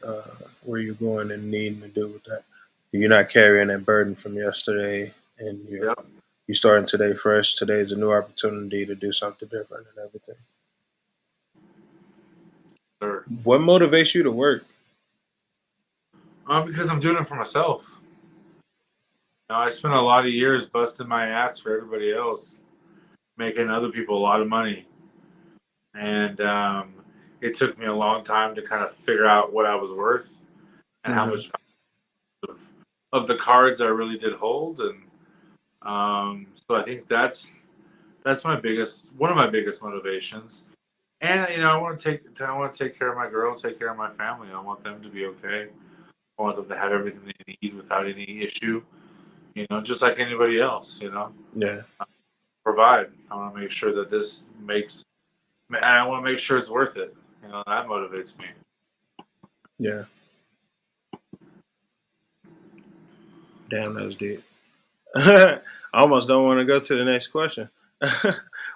going and needing to do with that. You're not carrying that burden from yesterday, and Yep. you're starting today fresh. Today is a new opportunity to do something different and everything. Sir. What motivates you to work? Because I'm doing it for myself. I spent a lot of years busting my ass for everybody else, making other people a lot of money, and it took me a long time to kind of figure out what I was worth and how Hmm. much. of the cards I really did hold, and so I think that's one of my biggest motivations. And I want to take care of my girl, take care of my family. I want them to be okay. I want them to have everything they need without any issue. Just like anybody else. Yeah. Provide. I want to make sure that this makes. And I want to make sure it's worth it. That motivates me. Yeah. Damn, that was deep. I almost don't want to go to the next question.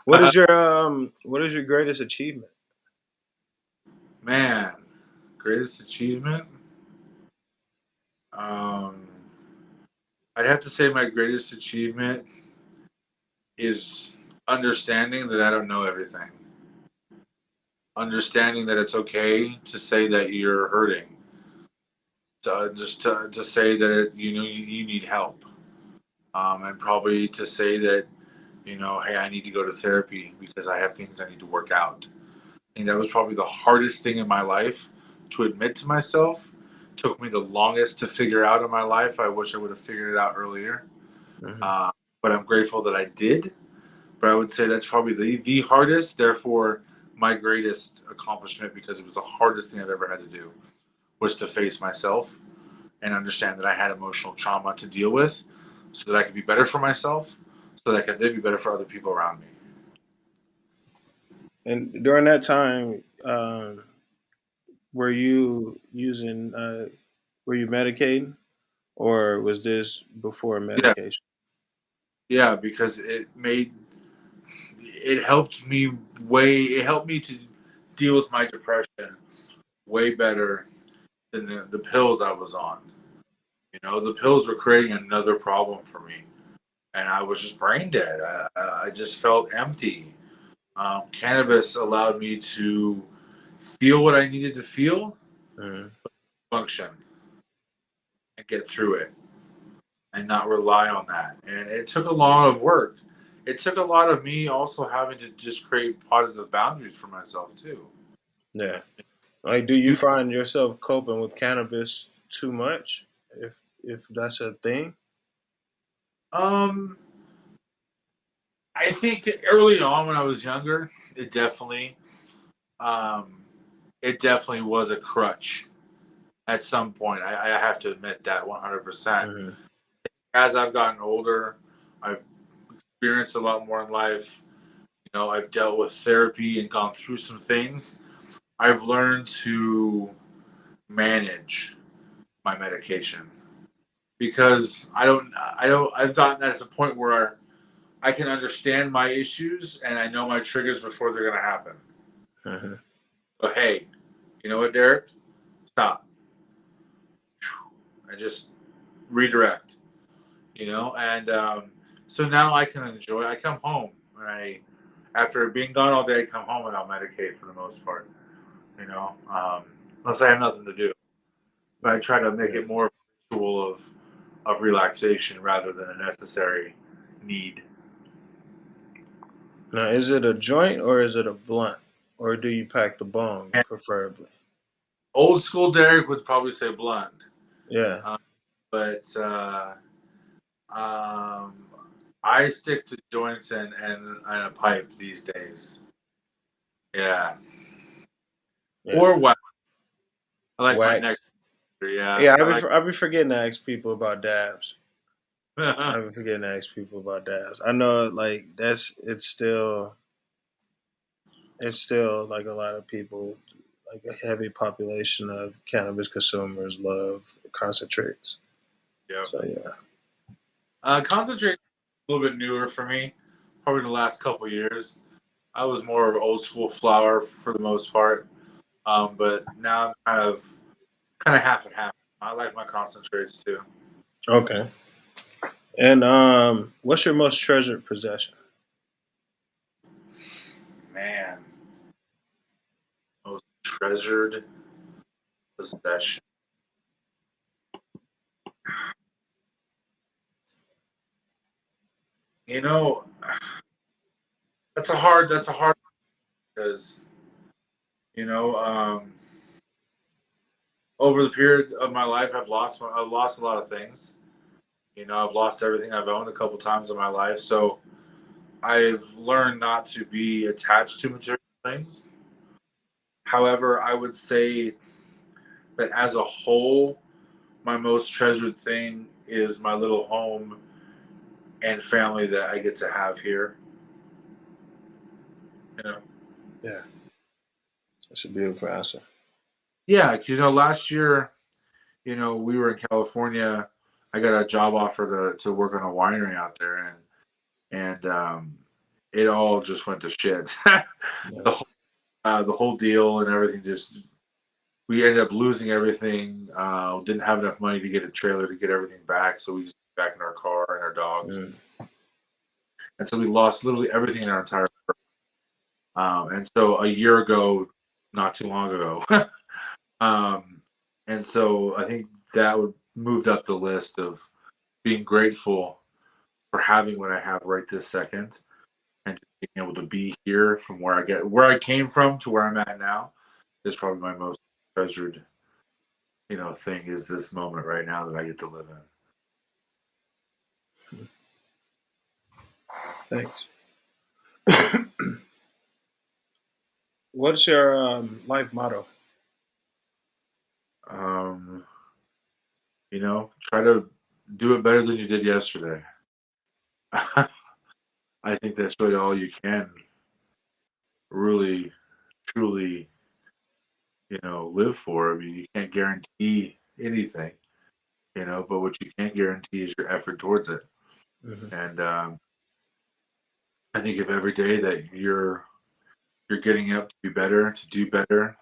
What is your greatest achievement? Man, greatest achievement. Um, I'd have to say my greatest achievement is understanding that I don't know everything. Understanding that it's okay to say that you're hurting. To say that you need help. And probably to say that hey, I need to go to therapy because I have things I need to work out. I think that was probably the hardest thing in my life to admit to myself. Took me the longest to figure out in my life. I wish I would have figured it out earlier. Mm-hmm. But I'm grateful that I did. But I would say that's probably the hardest, therefore my greatest accomplishment, because it was the hardest thing I've ever had to do, was to face myself and understand that I had emotional trauma to deal with so that I could be better for myself, so that I could then be better for other people around me. And during that time, were you using? Were you medicating, or was this before Yeah, medication? yeah, because it helped me it helped me to deal with my depression way better than the pills I was on. The pills were creating another problem for me, and I was just brain dead. I just felt empty. Cannabis allowed me to feel what I needed to feel, Mm-hmm. function, and get through it, and not rely on that. And it took a lot of work. It took a lot of me also having to just create positive boundaries for myself too. Yeah. Like, do you find yourself coping with cannabis too much? If that's a thing. Um, I think early on when I was younger, it definitely, um, it definitely was a crutch at some point. I have to admit that 100%. Mm-hmm. As I've gotten older, I've experienced a lot more in life. I've dealt with therapy and gone through some things. I've learned to manage my medication because I've gotten that to the point where I can understand my issues and I know my triggers before they're going to happen. Mm-hmm. So, hey, you know what, Derek? Stop. I just redirect, and so now I can enjoy. I come home and after being gone all day, I come home and I'll medicate for the most part, unless I have nothing to do. But I try to make Yeah. it more of a ritual of relaxation rather than a necessary need. Now, is it a joint or is it a blunt, or do you pack the bong And preferably? old school Derek would probably say blunt, Yeah. uh, but um, I stick to joints and a pipe these days. Yeah, Yeah. or wax. I like my neck. Wax. Yeah, Yeah, I like. I be forgetting to ask people about dabs. I be forgetting to ask people about dabs. I know, like, it's still like a lot of people, like a heavy population of cannabis consumers love concentrates. Yeah. So yeah. Concentrate a little bit newer for me, probably the last couple years. I was more of old school flower for the most part, but now I'm kind of half and half. I like my concentrates too. Okay. And what's your most treasured possession? Man, most treasured possession. You know, that's a hard because you know, over the period of my life, I've lost a lot of things. I've lost everything I've owned a couple times in my life. So I've learned not to be attached to material things. However, I would say that as a whole, my most treasured thing is my little home and family that I get to have here. Yeah, that's a beautiful answer. Yeah, because last year, we were in California. I got a job offer to work on a winery out there, and it all just went to shit. Yeah. The whole deal and everything just we ended up losing everything. Didn't have enough money to get a trailer to get everything back, so we just back in our car and our dogs, and so we lost literally everything in our entire. And so a year ago, not too long ago, and so I think that would moved up the list of being grateful for having what I have right this second, and just being able to be here from where I came from to where I'm at now is probably my most treasured, thing is this moment right now that I get to live in. Thanks. What's your life motto? Try to do it better than you did yesterday. I think that's really all you can really, truly, live for. I mean, you can't guarantee anything, but what you can guarantee is your effort towards it. Mm-hmm. And I think if every day that you're getting up to be better, to do better,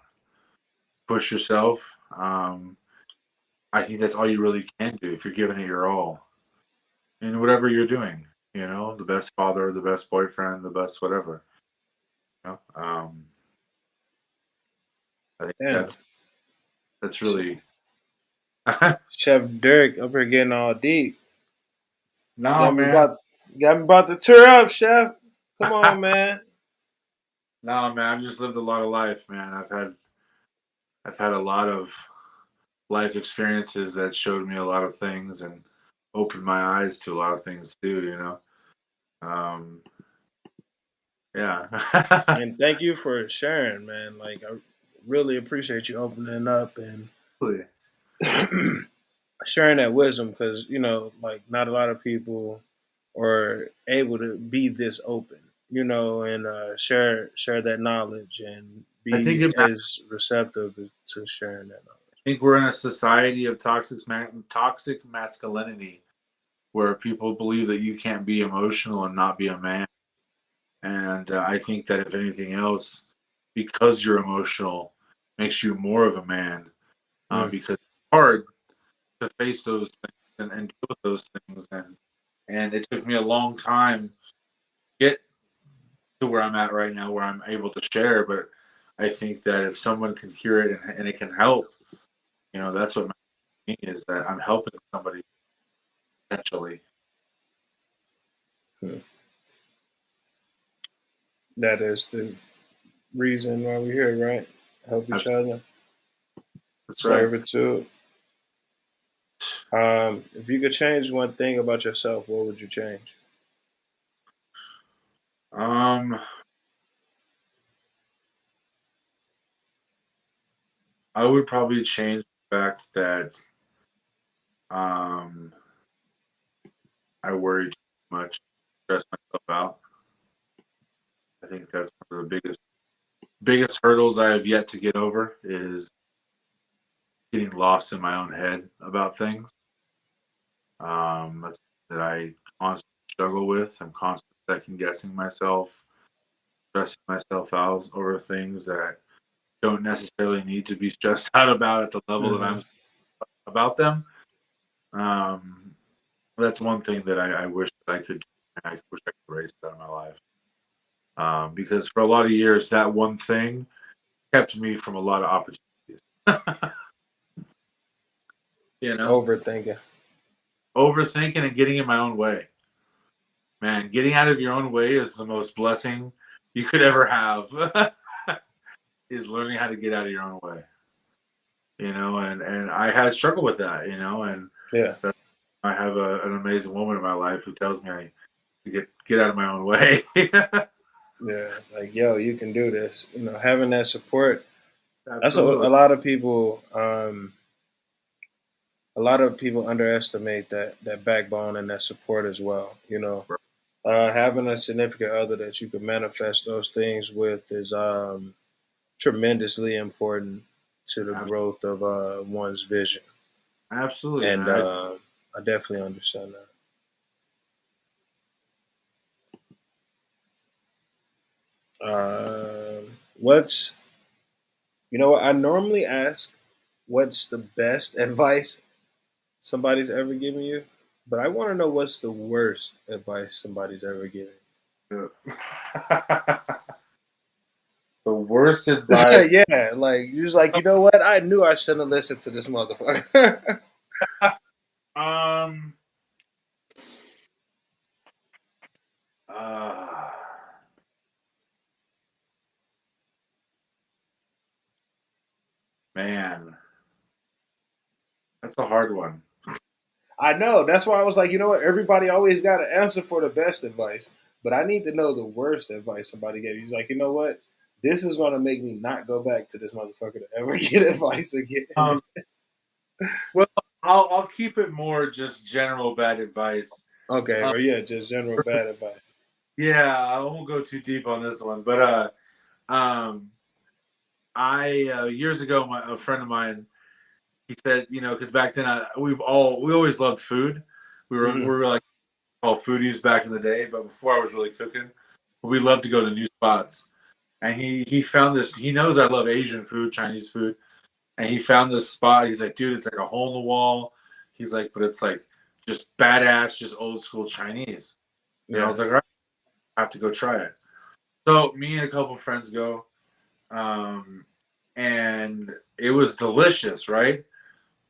push yourself, I think that's all you really can do if you're giving it your all in whatever you're doing. The best father, the best boyfriend, the best whatever. I think Damn. that's really. Chef Derek up here getting all deep. No, Got me man. about to tear up, Chef. Come on, man. No, man. I've just lived a lot of life, man. I've had a lot of life experiences that showed me a lot of things and opened my eyes to a lot of things too. Um, yeah. And thank you for sharing, man. Like I really appreciate you opening up and sharing that wisdom because like not a lot of people are able to be this open, and share that knowledge and I think be as receptive to sharing that knowledge. I think we're in a society of toxic masculinity where people believe that you can't be emotional and not be a man. And I think that if anything else, because you're emotional, makes you more of a man. Because it's hard to face those things and deal with those things. And it took me a long time to get to where I'm at right now, where I'm able to share. But I think that if someone can hear it and it can help, that's what matters to me is that I'm helping somebody potentially. That is the reason why we're here, right? Help each other, That's right. servitude. If you could change one thing about yourself, what would you change? I would probably change the fact that um, I worry too much, stress myself out. I think that's one of the biggest hurdles I have yet to get over is getting lost in my own head about things. That's that I constantly struggle with. I'm constantly second guessing myself, stressing myself out over things that don't necessarily need to be stressed out about at the level that Mm-hmm. I'm about them. Um, that's one thing that I wish that I wish I could erase out of my life. Because for a lot of years, that one thing kept me from a lot of opportunities. Overthinking. Overthinking and getting in my own way. Man, getting out of your own way is the most blessing you could ever have. Is learning how to get out of your own way. and I had struggled with that, and Yeah. I have an amazing woman in my life who tells me to get out of my own way. Yeah. Like, yo, you can do this. Having that support. That's Absolutely. a lot of people. A lot of people underestimate that backbone and that support as well. Having a significant other that you can manifest those things with is tremendously important to the growth of one's vision. Absolutely, And man. I definitely understand that. What's what I normally ask? What's the best advice somebody's ever given you? But I want to know what's the worst advice somebody's ever given. The worst advice. Yeah, like you're just like, you know what? I knew I shouldn't have listened to this motherfucker. Um. Uh, Man, that's a hard one. I know. That's why I was like, you know what? Everybody always got an answer for the best advice, but I need to know the worst advice somebody gave you. He's like, you know what? This is going to make me not go back to this motherfucker to ever get advice again. Um. Well, I'll keep it more just general bad advice. Okay, Uh, or yeah, just general bad advice. yeah, I won't go too deep on this one, but um, I years ago, a friend of mine, he said, because back then we always loved food. We Mm-hmm. were like all foodies back in the day, but before I was really cooking, we loved to go to new spots. And he found this. He knows I love Asian food, Chinese food, and he found this spot. He's like, dude, it's like a hole in the wall. He's like, but it's like just badass, just old school Chinese. And I Yeah, was like, all right, I have to go try it. So me and a couple of friends go, um, and it was delicious, right?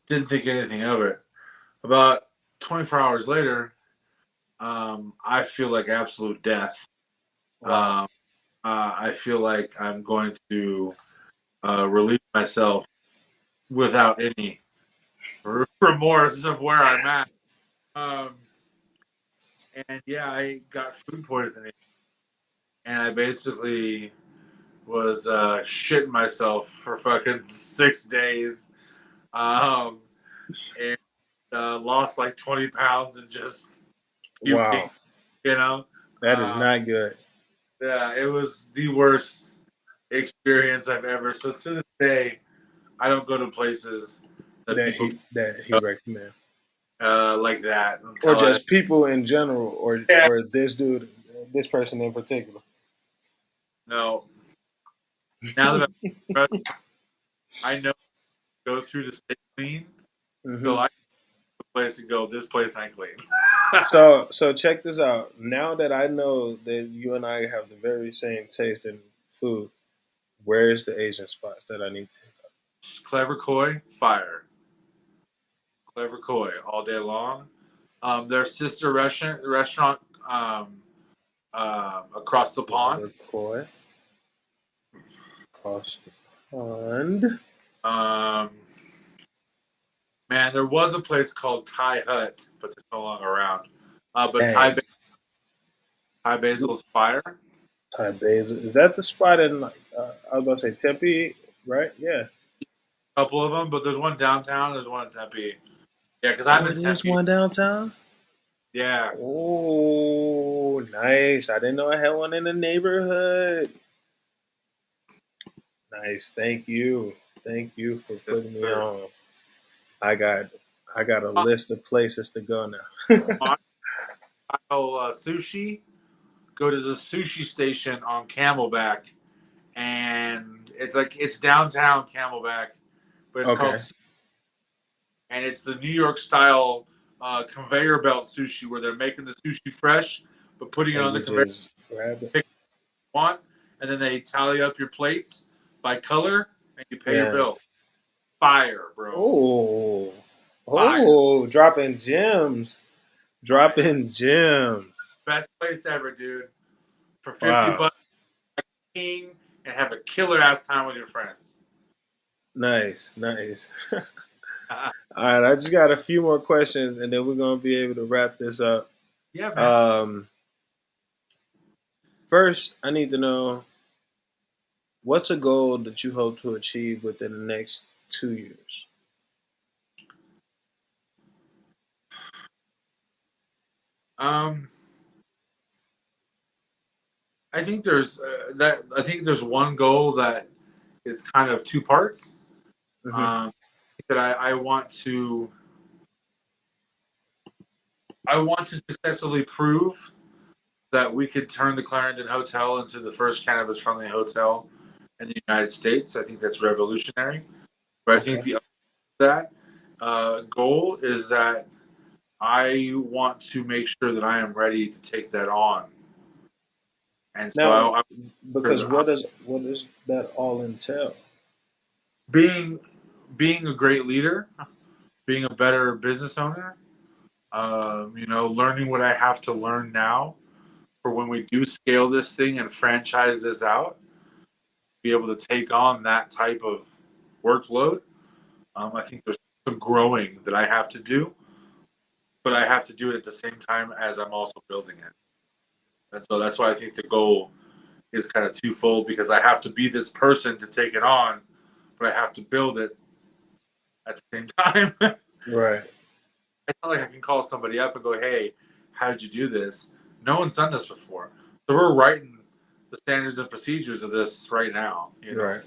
Didn't think anything of it. About 24 hours later, I feel like absolute death. wow, Um, I feel like I'm going to release myself without any remorse of where I'm at. Um, and yeah, I got food poisoning, and I basically was shitting myself for fucking 6 days, um, and lost like 20 pounds and just puking. wow. You know, That is uh, not good. yeah, it was the worst experience I've ever. So to this day, I don't go to places that That people he recommend, like that or until I. just people in general, or Yeah, this dude, this person in particular. no. Now that I know go through the stay clean, so Hmm. I have a place to go. This place ain't clean. So check this out. Now that I know that you and I have the very same taste in food, where is the Asian spots that I need to? Clever Koi, fire. Clever Koi, all day long. Their sister restaurant across the pond. Clever Koi, across the pond. Um, Man, there was a place called Thai Hut, but it's no longer around. But Dang, Thai Basil's fire. Thai Basil. Is that the spot in like I was about to say Tempe, right? Yeah. A couple of them, but there's one downtown. There's one in Tempe. Yeah, because I'm Oh, in it is Tempe. one downtown. Yeah, Oh, nice. I didn't know I had one in the neighborhood. Nice. Thank you. Thank you for yes, putting me sir. on. I got I got a Uh, list of places to go now. Sushi. Go to the sushi station on Camelback, and it's downtown Camelback, but it's called, Okay. and it's the New York style conveyor belt sushi where they're making the sushi fresh, but putting it And on the you conveyor just grab it. pick what you want, and then they tally up your plates by color, and you pay your Yeah. bill. Fire, bro. Oh. Fire. Oh, dropping gems. Fire. Dropping gems. Best place ever, dude. For 50 Wow. bucks, king, and have a killer ass time with your friends. Nice, nice. All right, I just got a few more questions, and then we're gonna be able to wrap this up. Yeah, man. Um, First, I need to know what's a goal that you hope to achieve within the next 2 years. Um, I think there's that. I think there's one goal that is kind of two parts. Hmm. Um, that I want to successfully prove that we could turn the Clarendon Hotel into the first cannabis-friendly hotel in the United States. I think that's revolutionary. But I think Okay. the other goal is that I want to make sure that I am ready to take that on. And so Now, I'm sure because that I, what does that all entail? being being a great leader, being a better business owner, learning what I have to learn now for when we do scale this thing and franchise this out, be able to take on that type of workload. I think there's some growing that I have to do, but I have to do it at the same time as I'm also building it. And so that's why I think the goal is kind of twofold because I have to be this person to take it on, but I have to build it at the same time. Right. It's not like I can call somebody up and go, "Hey, how did you do this?" No one's done this before, so we're writing the standards and procedures of this right now. Right.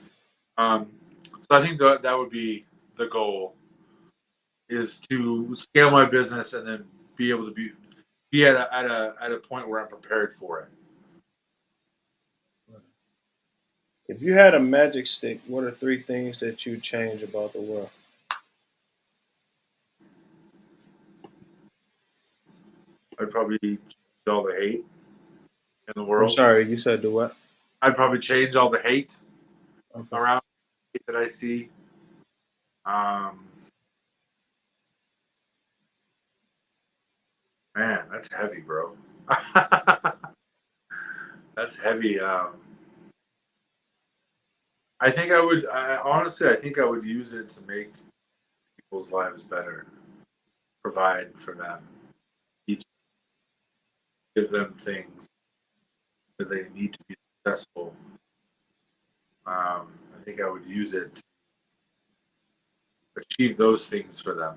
Um, so I think that would be the goal is to scale my business and then be able to be at a point where I'm prepared for it. If you had a magic stick, what are three things that you'd change about the world? I'd probably change all the hate in the I'm world. sorry, you said the what? I'd probably change all the hate Okay. around that I see. Um, Man, that's heavy, bro. That's heavy. I think honestly, I think I would use it to make people's lives better, provide for them, each give them things that they need to be successful. I think I would use it to achieve those things for them.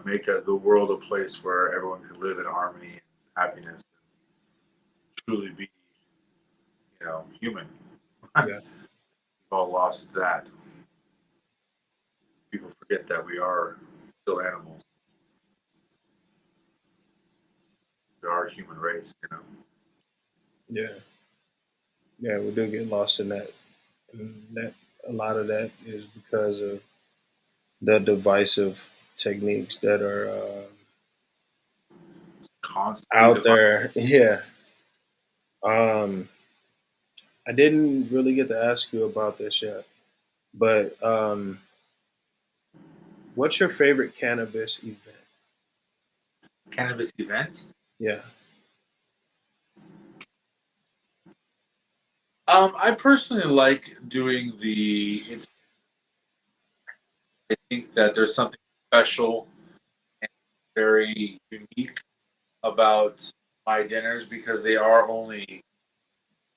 Make the world a place where everyone can live in harmony and happiness and truly be, human. We've Yeah. all lost that. People forget that we are still animals. We are a human race. Yeah. Yeah, we do get lost in that. And that a lot of that is because of the divisive techniques that are Constantly out divided. there. Yeah. Um, I didn't really get to ask you about this yet, but what's your favorite cannabis event? Cannabis event. Yeah. I personally like doing I think that there's something special and very unique about my dinners because they are only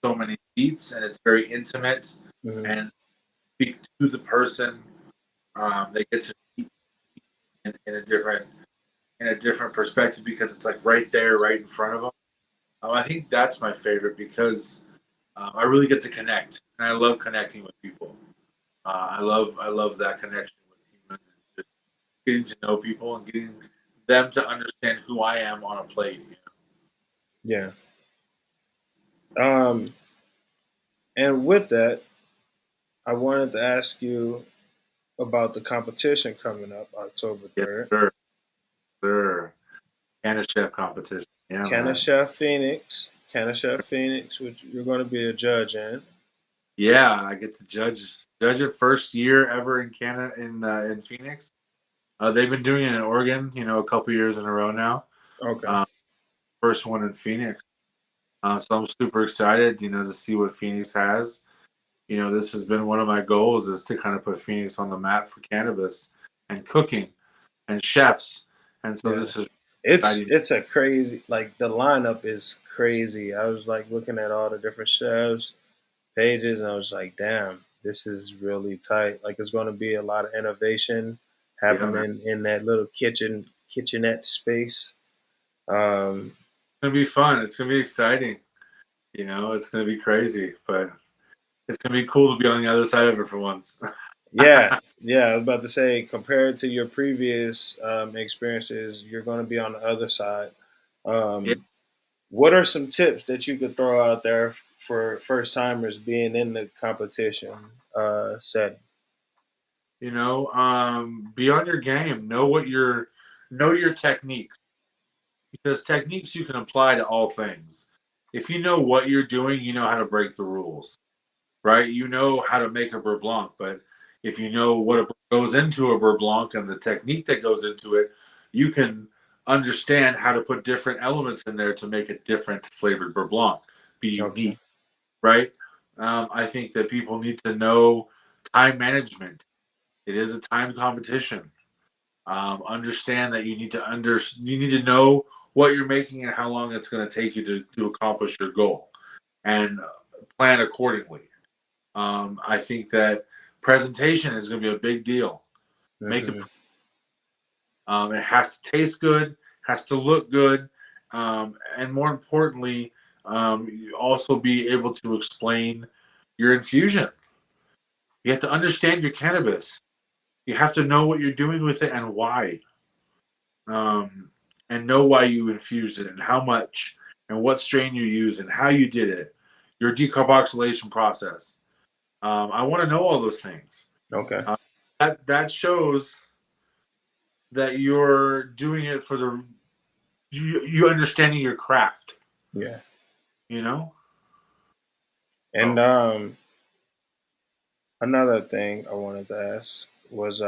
so many seats and it's very intimate Hmm. and speak to the person. They get to eat in a different perspective because it's like right there, right in front of them. I think that's my favorite because I really get to connect, and I love connecting with people. I love that connection with humans, and just getting to know people and getting them to understand who I am on a plate. Yeah. Um, and with that, I wanted to ask you about the competition coming up October Yes, 3rd. sir, sir. And a chef competition. Yeah, Canna man. Chef Phoenix. Canna Chef Phoenix, which you're going to be a judge in. Yeah, I get to judge it first year ever in Canada in Phoenix. They've been doing it in Oregon, a couple years in a row now. Okay. Uh, First one in Phoenix. So I'm super excited, to see what Phoenix has. this has been one of my goals, is to kind of put Phoenix on the map for cannabis and cooking and chefs. And so Yeah. this is exciting. It's a crazy, like the lineup is crazy. I was like looking at all the different chefs pages and I was like, damn, this is really tight. Like it's going to be a lot of innovation Yeah, man. happening in that little kitchenette space. Um, It's going to be fun. It's going to be exciting. It's going to be crazy, but it's going to be cool to be on the other side of it for once. yeah, I was about to say, compared to your previous experiences, you're going to be on the other side. Yeah. What are some tips that you could throw out there for first timers being in the competition setting? Be on your game. Know your techniques, because techniques you can apply to all things. If you know what you're doing, you know how to break the rules, right? You know how to make a beurre blanc, but if you know what goes into a beurre blanc and the technique that goes into it, you can understand how to put different elements in there to make a different flavored beurre blanc, be Okay. unique, right? I think that people need to know time management. It is a timed competition. Understand that you need to know what you're making and how long it's going to take you to accomplish your goal, and plan accordingly. I think that presentation is going to be a big deal. Make it. Hmm. It has to taste good, has to look good, and more importantly, you also be able to explain your infusion. You have to understand your cannabis. You have to know what you're doing with it and why, um, and know why you infuse it and how much and what strain you use and how you did it, your decarboxylation process. I want to know all those things. Okay. Uh, that shows that you're doing it for you understanding your craft. Yeah. You know. And Oh, another thing I wanted to ask was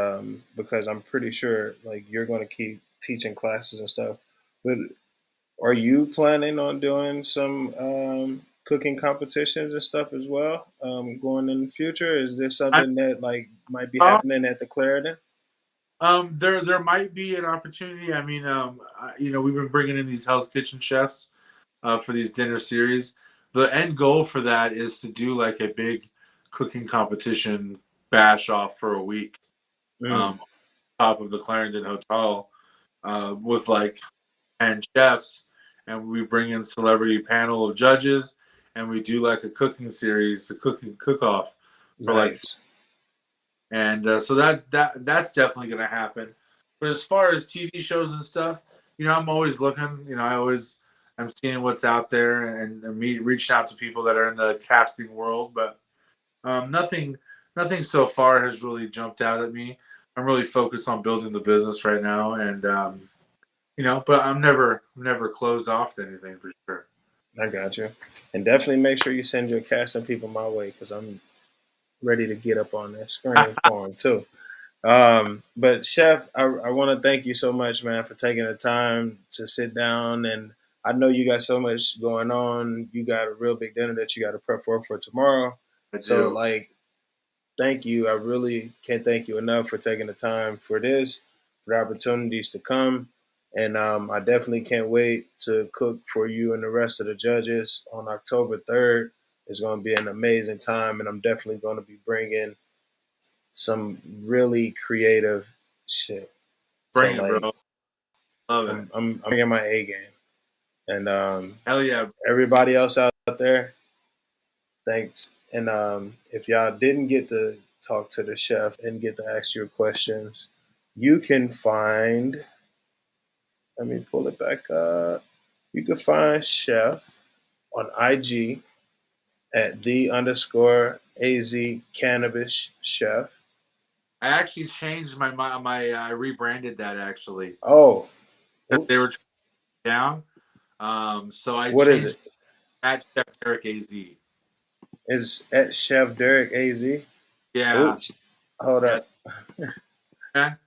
because I'm pretty sure like you're going to keep teaching classes and stuff, but are you planning on doing some cooking competitions and stuff as well going in the future? Is this I, something that like might be uh, happening at the Clarendon? there might be an opportunity. I mean, we've been bringing in these Hell's Kitchen chefs for these dinner series. The end goal for that is to do like a big cooking competition bash off for a week, Mm, on top of the Clarendon Hotel, with like 10 chefs, and we bring in celebrity panel of judges, and we do like a cooking series, a cooking cook off for like, nice. and so that's definitely going to happen. But as far as TV shows and stuff, I'm always looking. I'm seeing what's out there, and reaching out to people that are in the casting world, but nothing so far has really jumped out at me. I'm really focused on building the business right now, and but I'm never closed off to anything for sure. I got you. And definitely make sure you send your casting people my way because I'm ready to get up on that screen for them too. But Chef, I want to thank you so much, man, for taking the time to sit down. And I know you got so much going on. You got a real big dinner that you got to prep for tomorrow. I So, do. like, thank you. I really can't thank you enough for taking the time for this, for the opportunities to come. And I definitely can't wait to cook for you and the rest of the judges on October 3rd. It's going to be an amazing time, and I'm definitely going to be bringing some really creative shit. So Bring it, like bro. Love it. I'm bringing my A game, and Hell yeah. everybody else out there, thanks. And if y'all didn't get to talk to the chef and get to ask your questions, you can find. Let me pull it back up. You can find Chef on IG at the underscore AZ Cannabis Chef. I actually changed I rebranded that actually Oh, because they were oops. down. So I What is it? changed at Chef Derek AZ. It's at Chef Derek AZ. Yeah, Oops. Hold yeah. up.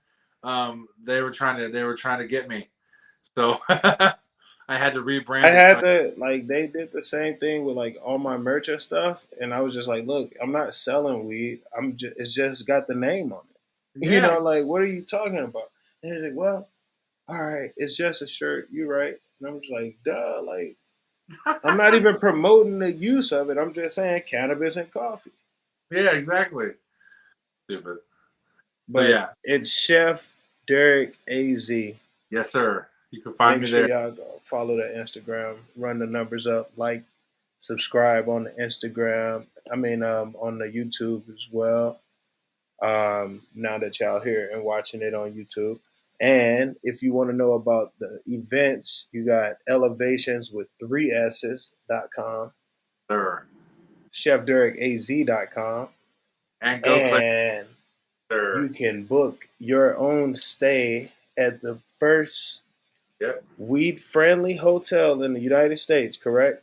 They were trying to get me. So I had to I rebrand it. had So to like they did the same thing with like all my merch and stuff, and I was just like, look, I'm not selling weed. It's just got the name on it. You yeah, know, like what are you talking about? And he's like, well, all right, it's just a shirt. You're right. And I'm just like, duh, like I'm not even promoting the use of it. I'm just saying cannabis and coffee. yeah, exactly. Stupid. So But yeah, it's Chef Derek AZ. yes, sir. You can find Make me sure there, y'all go follow the Instagram, run the numbers up, like, subscribe on the Instagram. I mean, on the YouTube as well. Now that y'all here and watching it on YouTube. And if you want to know about the events, you got elevations with 3s's.com, sir, chefderekaz.com, and go play, and you sir. can book your own stay at the first Yep. weed friendly hotel in the United States, correct?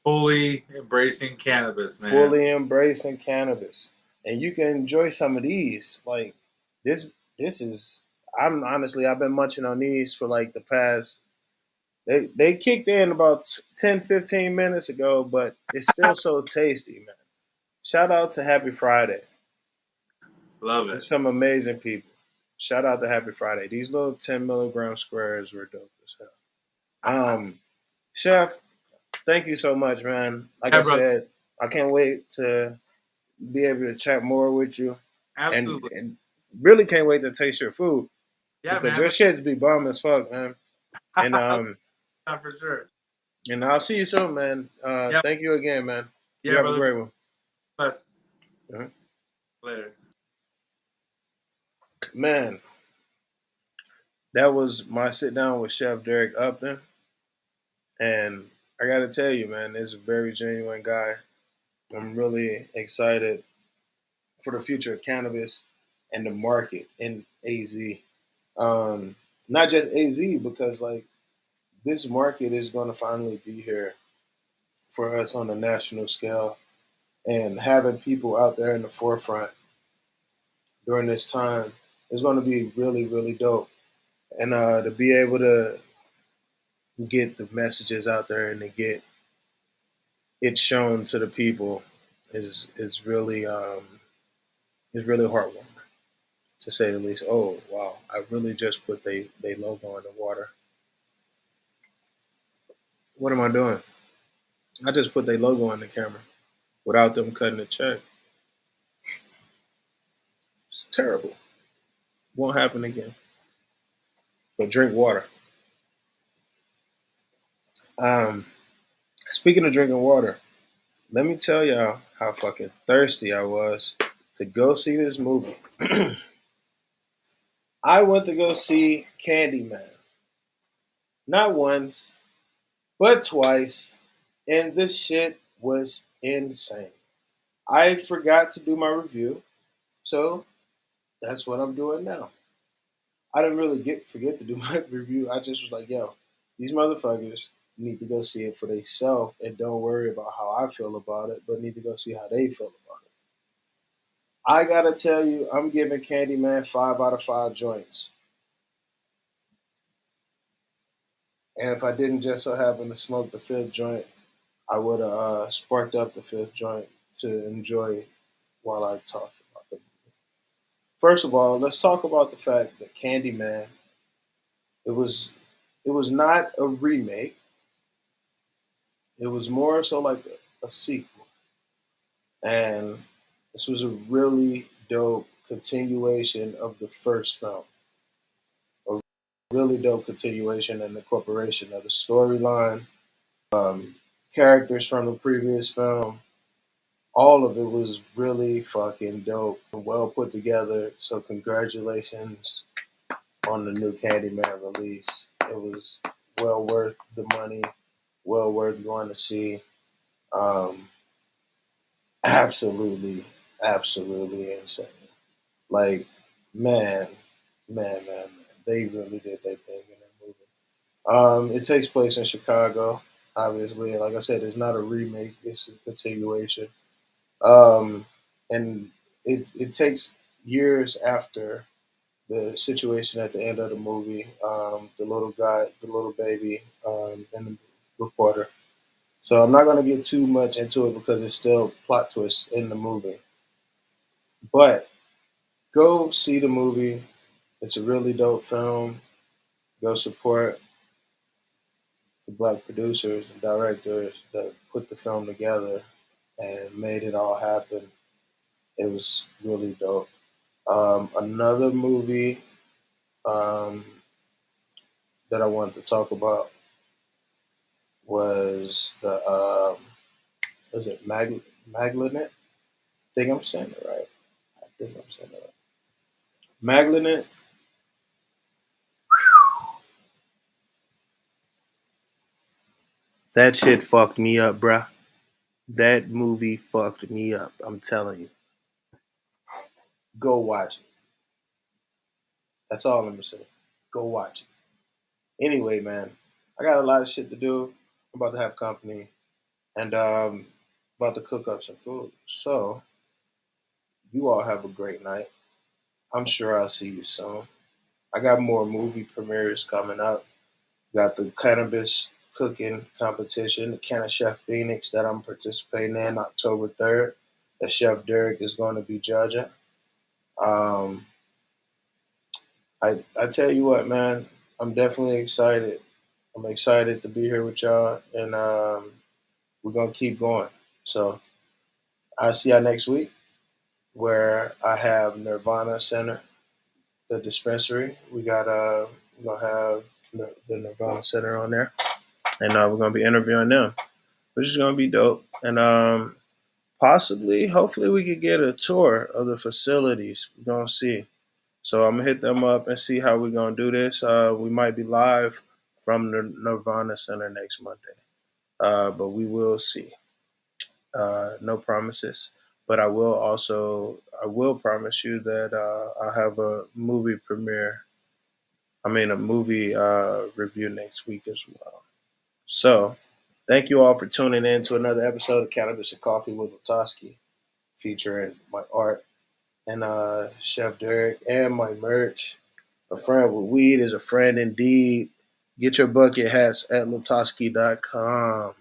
Fully embracing cannabis, man. Fully embracing cannabis. And you can enjoy some of these. Like this is I'm honestly I've been munching on these for like the past they kicked in about 10, 15 minutes ago, but it's still so tasty, man. Shout out to Happy Friday. Love It's it. some amazing people. Shout out to Happy Friday. These little 10 milligram squares were dope as hell. Chef, thank you so much, man. Like I Yeah, brother. said, I can't wait to be able to chat more with you, Absolutely. and really can't wait to taste your food Yeah, because man. your shit be bomb as fuck, man. And Yeah, for sure. I'll see you soon, man. Yeah, Thank you again, man. You yeah, have a brother. great one. Bless. Mhm. Later. Man, that was my sit down with Chef Derek Upton, and I got to tell you, man, this is a very genuine guy. I'm really excited for the future of cannabis and the market in AZ. Um, Not just AZ, because like this market is going to finally be here for us on a national scale, and having people out there in the forefront during this time is going to be really, really dope. And to be able to get the messages out there and to get it shown to the people is really heartwarming, to say the least. Oh wow, I really just put they logo in the water. What am I doing? I just put their logo on the camera without them cutting a check. It's terrible. Won't happen again. But drink water. Um, Speaking of drinking water, let me tell y'all how fucking thirsty I was to go see this movie. I went to go see Candyman. Not once, but twice. And this shit was insane. I forgot to do my review, so that's what I'm doing now. I didn't really forget to do my review. I just was like, yo, these motherfuckers need to go see it for themselves and don't worry about how I feel about it, but need to go see how they feel about it. I gotta tell you, I'm giving Candyman 5 out of 5 joints. And if I didn't just so happen to smoke the fifth joint, I would have sparked up the fifth joint to enjoy while I talk about the movie. First of all, let's talk about the fact that Candyman, it was it was not a remake. It was more so like a sequel. And this was a really dope continuation of the first film. A really dope continuation and incorporation of the storyline, characters from the previous film. All of it was really fucking dope and well put together. So congratulations on the new Candyman release. It was well worth the money, well worth going to see. Um, Absolutely, absolutely insane. Like, man, man. They really did their thing in that movie. It takes place in Chicago, obviously. Like I said, it's not a remake, it's a continuation. And it takes years after. the situation at the end of the movie, the little guy, the little baby, and the reporter. So I'm not going to get too much into it because it's still plot twists in the movie. But go see the movie. It's a really dope film. Go support the black producers and directors that put the film together and made it all happen. It was really dope. Another movie um, that I wanted to talk about was the is it Magnet? I think I'm saying it right. I think I'm saying it right. Magnet. That shit fucked me up, bruh. That movie fucked me up. I'm telling you. Go watch it. That's all I'm gonna say. Go watch it. Anyway, man, I got a lot of shit to do. I'm about to have company and about to cook up some food. So you all have a great night. I'm sure I'll see you soon. I got more movie premieres coming up. Got the cannabis cooking competition, the Can of Chef Phoenix that I'm participating in October 3rd. That Chef Derek is going to be judging. Um, I tell you what, man, I'm definitely excited. I'm excited to be here with y'all, and we're gonna keep going. So I'll see y'all next week, where I have Nirvana Center, the dispensary. We're gonna have the Nirvana Center on there, and we're gonna be interviewing them, which is gonna be dope. And possibly, hopefully, we could get a tour of the facilities. We're gonna see. So I'm gonna hit them up and see how we're gonna do this. We might be live from the Nirvana Center next Monday, but we will see. No promises, but I will promise you that I'll have a movie premiere. I mean, a movie review next week as well. So, thank you all for tuning in to another episode of Cannabis and Coffee with LaTosque, featuring my art and Chef Derek and my merch. A friend with weed is a friend indeed. Get your bucket hats at LaTosque.com.